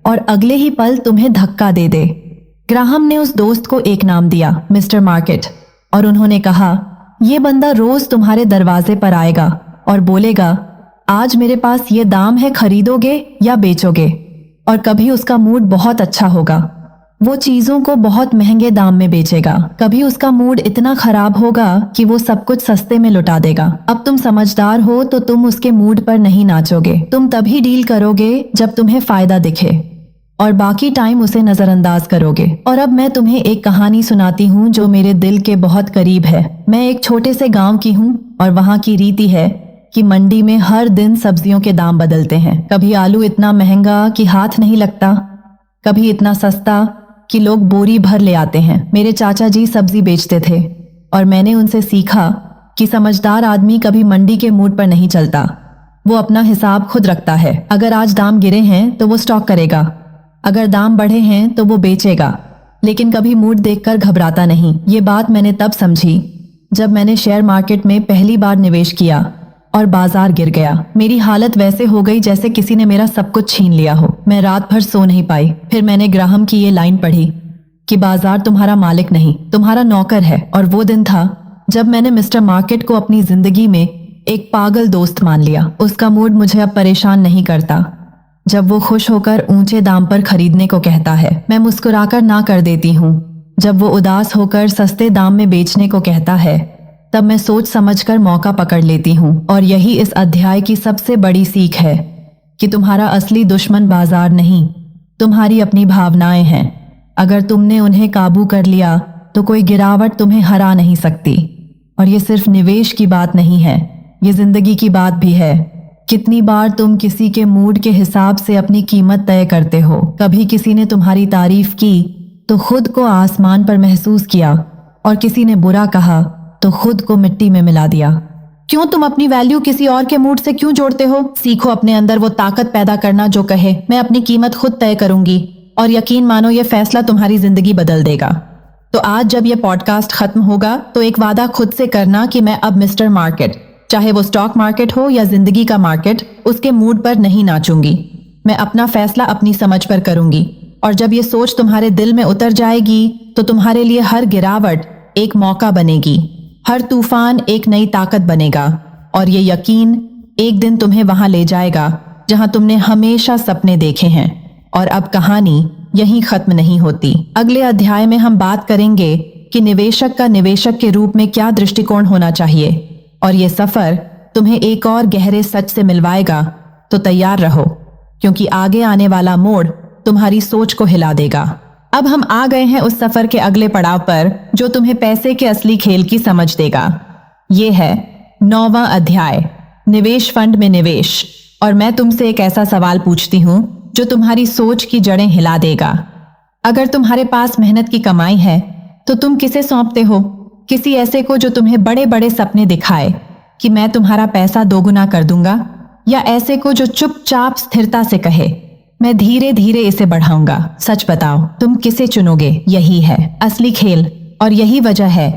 और अगले ही पल तुम्हें धक्का दे दे। ग्राहम ने उस दोस्त को एक नाम दिया, मिस्टर मार्केट। और उन्होंने कहा, ये बंदा रोज तुम्हारे दरवाजे पर आएगा और बोलेगा, आज मेरे पास ये दाम है, खरीदोगे या बेचोगे? और कभी उसका मूड बहुत अच्छा होगा, वो चीजों को बहुत महंगे दाम में बेचेगा। कभी उसका मूड इतना खराब होगा कि वो सब कुछ सस्ते में लुटा देगा। अब तुम समझदार हो तो तुम उसके मूड पर नहीं नाचोगे, तुम तभी डील करोगे जब तुम्हें फायदा दिखे। और बाकी टाइम उसे नजरअंदाज करोगे। और अब मैं तुम्हें एक कहानी सुनाती हूँ जो मेरे दिल के बहुत करीब है। मैं एक छोटे से गांव की हूँ और वहाँ की रीति है कि मंडी में हर दिन सब्जियों के दाम बदलते हैं। कभी आलू इतना महंगा कि हाथ नहीं लगता, कभी इतना सस्ता कि लोग बोरी भर ले आते हैं। मेरे चाचा जी सब्जी बेचते थे और मैंने उनसे सीखा कि समझदार आदमी कभी मंडी के मूड पर नहीं चलता। वो अपना हिसाब खुद रखता है। अगर आज दाम गिरे हैं तो वो स्टॉक करेगा, अगर दाम बढ़े हैं तो वो बेचेगा, लेकिन कभी मूड देखकर घबराता नहीं। ये बात मैंने तब समझी जब मैंने शेयर मार्केट में पहली बार निवेश किया और बाजार गिर गया। मेरी हालत वैसे हो गई जैसे किसी ने मेरा सब कुछ छीन लिया हो। मैं रात भर सो नहीं पाई। फिर मैंने ग्राहम की ये लाइन पढ़ी कि बाजार तुम्हारा मालिक नहीं, तुम्हारा नौकर है। और वो दिन था जब मैंने मिस्टर मार्केट को अपनी जिंदगी में एक पागल दोस्त मान लिया। उसका मूड मुझे अब परेशान नहीं करता। जब वो खुश होकर ऊंचे दाम पर खरीदने को कहता है, मैं मुस्कुराकर ना कर देती हूँ। जब वो उदास होकर सस्ते दाम में बेचने को कहता है, तब मैं सोच समझकर मौका पकड़ लेती हूँ। और यही इस अध्याय की सबसे बड़ी सीख है कि तुम्हारा असली दुश्मन बाजार नहीं, तुम्हारी अपनी भावनाएं हैं। अगर तुमने उन्हें काबू कर लिया तो कोई गिरावट तुम्हें हरा नहीं सकती। और ये सिर्फ निवेश की बात नहीं है, ये जिंदगी की बात भी है। कितनी बार तुम किसी के मूड के हिसाब से अपनी कीमत तय करते हो। कभी किसी ने तुम्हारी तारीफ की तो खुद को आसमान पर महसूस किया, और किसी ने बुरा कहा तो खुद को मिट्टी में मिला दिया। क्यों तुम अपनी वैल्यू किसी और के मूड से क्यों जोड़ते हो? सीखो अपने अंदर वो ताकत पैदा करना जो कहे, मैं अपनी कीमत खुद तय करूंगी। और यकीन मानो ये फैसला तुम्हारी जिंदगी बदल देगा। तो आज जब ये पॉडकास्ट खत्म होगा तो एक वादा खुद से करना कि मैं अब मिस्टर मार्केट, चाहे वो स्टॉक मार्केट हो या जिंदगी का मार्केट, उसके मूड पर नहीं नाचूंगी। मैं अपना फैसला अपनी समझ पर करूंगी। और जब ये सोच तुम्हारे दिल में उतर जाएगी तो तुम्हारे लिए हर गिरावट एक मौका बनेगी, हर तूफान एक नई ताकत बनेगा। और ये यकीन एक दिन तुम्हें वहां ले जाएगा जहां तुमने हमेशा सपने देखे हैं। और अब कहानी यहीं खत्म नहीं होती। अगले अध्याय में हम बात करेंगे कि निवेशक का निवेशक के रूप में क्या दृष्टिकोण होना चाहिए। और ये सफर तुम्हें एक और गहरे सच से मिलवाएगा। तो तैयार रहो, क्योंकि आगे आने वाला मोड़ तुम्हारी सोच को हिला देगा। अब हम आ गए हैं उस सफर के अगले पड़ाव पर जो तुम्हें पैसे के असली खेल की समझ देगा। ये है 9वां अध्याय, निवेश फंड में निवेश। और मैं तुमसे एक ऐसा सवाल पूछती हूँ जो तुम्हारी सोच की जड़ें हिला देगा। अगर तुम्हारे पास मेहनत की कमाई है तो तुम किसे सौंपते हो? किसी ऐसे को जो तुम्हें बड़े बड़े सपने दिखाए कि मैं तुम्हारा पैसा दोगुना कर दूंगा, या ऐसे को जो चुपचाप स्थिरता से कहे मैं धीरे धीरे इसे बढ़ाऊंगा? सच बताओ, तुम किसे चुनोगे? यही है असली खेल। और यही वजह है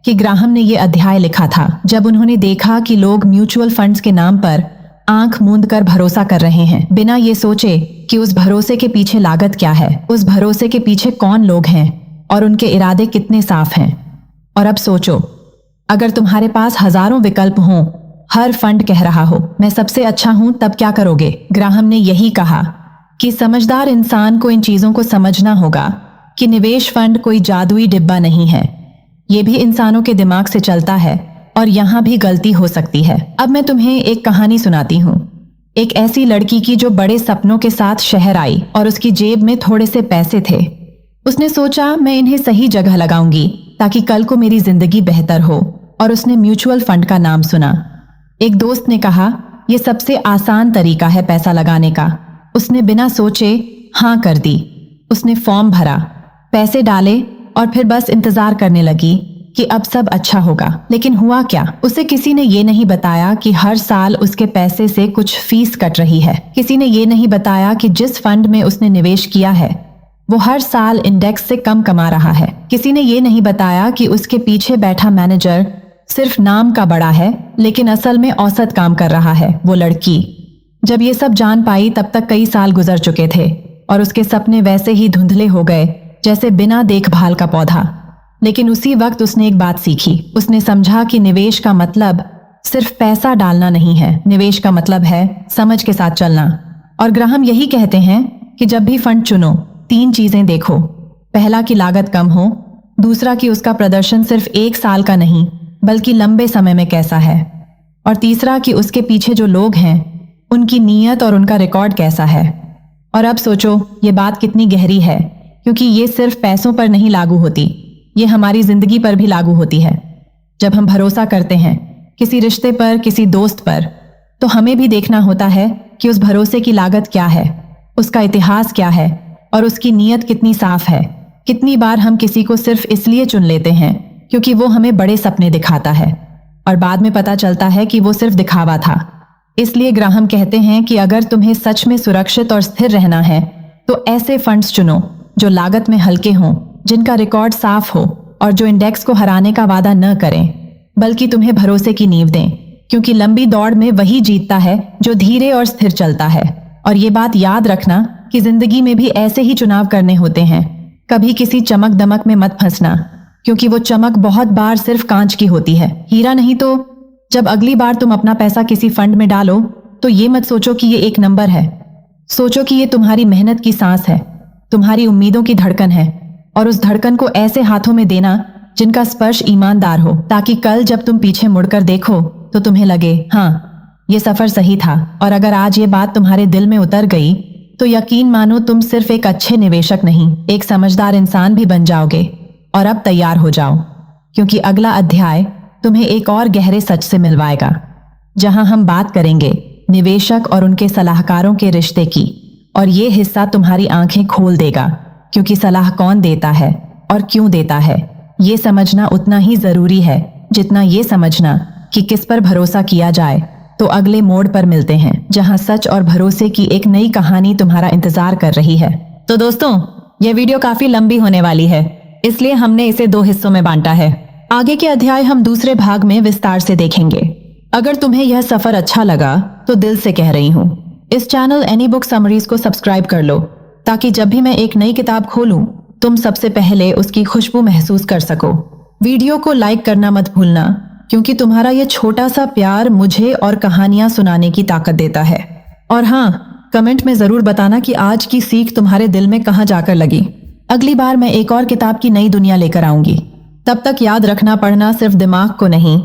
कि ग्राहम ने यह अध्याय लिखा था। जब उन्होंने देखा कि लोग म्यूचुअल फंड्स के नाम पर आंख मूंद कर भरोसा कर रहे हैं, बिना ये सोचे कि उस भरोसे के पीछे लागत क्या है, उस भरोसे के पीछे कौन लोग हैं और उनके इरादे कितने साफ हैं। और अब सोचो, अगर तुम्हारे पास हजारों विकल्प हों, हर फंड कह रहा हो मैं सबसे अच्छा हूं, तब क्या करोगे? ग्राहम ने यही कहा कि समझदार इंसान को इन चीजों को समझना होगा कि निवेश फंड कोई जादुई डिब्बा नहीं है। ये भी इंसानों के दिमाग से चलता है और यहाँ भी गलती हो सकती है। अब मैं तुम्हें एक कहानी सुनाती हूँ, एक ऐसी लड़की की जो बड़े सपनों के साथ शहर आई और उसकी जेब में थोड़े से पैसे थे। उसने सोचा मैं इन्हें सही जगह लगाऊंगी ताकि कल को मेरी जिंदगी बेहतर हो। और उसने म्यूचुअल फंड का नाम सुना। एक दोस्त ने कहा यह सबसे आसान तरीका है पैसा लगाने का। उसने बिना सोचे हाँ कर दी। उसने फॉर्म भरा, पैसे डाले और फिर बस इंतजार करने लगी कि अब सब अच्छा होगा। लेकिन हुआ क्या? उसे किसी ने ये नहीं बताया कि हर साल उसके पैसे से कुछ फीस कट रही है। किसी ने ये नहीं बताया कि जिस फंड में उसने निवेश किया है वो हर साल इंडेक्स से कम कमा रहा है। किसी ने ये नहीं बताया कि उसके पीछे बैठा मैनेजर सिर्फ नाम का बड़ा है लेकिन असल में औसत काम कर रहा है। वो लड़की जब ये सब जान पाई तब तक कई साल गुजर चुके थे और उसके सपने वैसे ही धुंधले हो गए जैसे बिना देखभाल का पौधा। लेकिन उसी वक्त उसने एक बात सीखी। उसने समझा कि निवेश का मतलब सिर्फ पैसा डालना नहीं है, निवेश का मतलब है समझ के साथ चलना। और ग्राहम यही कहते हैं कि जब भी फंड चुनो 3 चीजें देखो। पहला कि लागत कम हो, दूसरा कि उसका प्रदर्शन सिर्फ 1 साल का नहीं बल्कि लंबे समय में कैसा है, और तीसरा कि उसके पीछे जो लोग हैं उनकी नीयत और उनका रिकॉर्ड कैसा है। और अब सोचो ये बात कितनी गहरी है, क्योंकि ये सिर्फ पैसों पर नहीं लागू होती, ये हमारी जिंदगी पर भी लागू होती है। जब हम भरोसा करते हैं किसी रिश्ते पर, किसी दोस्त पर, तो हमें भी देखना होता है कि उस भरोसे की लागत क्या है, उसका इतिहास क्या है और उसकी नीयत कितनी साफ है। कितनी बार हम किसी को सिर्फ इसलिए चुन लेते हैं क्योंकि वो हमें बड़े सपने दिखाता है और बाद में पता चलता है कि वो सिर्फ दिखावा था। इसलिए ग्राहम कहते हैं कि अगर तुम्हें सच में सुरक्षित और स्थिर रहना है तो ऐसे फंड्स चुनो जो लागत में हल्के हों, जिनका रिकॉर्ड साफ हो और जो इंडेक्स को हराने का वादा न करें बल्कि तुम्हें भरोसे की नींव दें, क्योंकि लंबी दौड़ में वही जीतता है जो धीरे और स्थिर चलता है। और ये बात याद रखना कि जिंदगी में भी ऐसे ही चुनाव करने होते हैं। कभी किसी चमक दमक में मत फंसना, क्योंकि वो चमक बहुत बार सिर्फ कांच की होती है, हीरा नहीं। तो जब अगली बार तुम अपना पैसा किसी फंड में डालो तो ये मत सोचो कि ये एक नंबर है, सोचो कि ये तुम्हारी मेहनत की सांस है, तुम्हारी उम्मीदों की धड़कन है। और उस धड़कन को ऐसे हाथों में देना जिनका स्पर्श ईमानदार हो, ताकि कल जब तुम पीछे मुड़कर देखो तो तुम्हें लगे हाँ ये सफर सही था। और अगर आज ये बात तुम्हारे दिल में उतर गई तो यकीन मानो तुम सिर्फ एक अच्छे निवेशक नहीं, एक समझदार इंसान भी बन जाओगे। और अब तैयार हो जाओ, क्योंकि अगला अध्याय तुम्हें एक और गहरे सच से मिलवाएगा, जहां हम बात करेंगे निवेशक और उनके सलाहकारों के रिश्ते की। और ये हिस्सा तुम्हारी आंखें खोल देगा, क्योंकि सलाह कौन देता है और क्यों देता है ये समझना उतना ही जरूरी है जितना ये समझना कि किस पर भरोसा किया जाए। तो अगले मोड़ पर मिलते हैं, जहां सच और भरोसे की एक नई कहानी तुम्हारा इंतजार कर रही है। तो दोस्तों, यह वीडियो काफी लंबी होने वाली है, इसलिए हमने इसे 2 हिस्सों में बांटा है। आगे के अध्याय हम दूसरे भाग में विस्तार से देखेंगे। अगर तुम्हें यह सफर अच्छा लगा तो दिल से कह रही हूँ, इस चैनल एनी बुक समरीज को सब्सक्राइब कर लो, ताकि जब भी मैं एक नई किताब खोलूं तुम सबसे पहले उसकी खुशबू महसूस कर सको। वीडियो को लाइक करना मत भूलना, क्योंकि तुम्हारा यह छोटा सा प्यार मुझे और कहानियां सुनाने की ताकत देता है। और हाँ, कमेंट में जरूर बताना कि आज की सीख तुम्हारे दिल में कहाँ जाकर लगी। अगली बार मैं एक और किताब की नई दुनिया लेकर आऊंगी। तब तक याद रखना, पढ़ना सिर्फ दिमाग को नहीं,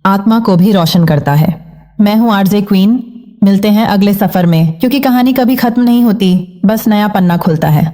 आत्मा को भी रोशन करता है। मैं हूँ आरजे क्वीन। मिलते हैं अगले सफर में, क्योंकि कहानी कभी खत्म नहीं होती, बस नया पन्ना खुलता है।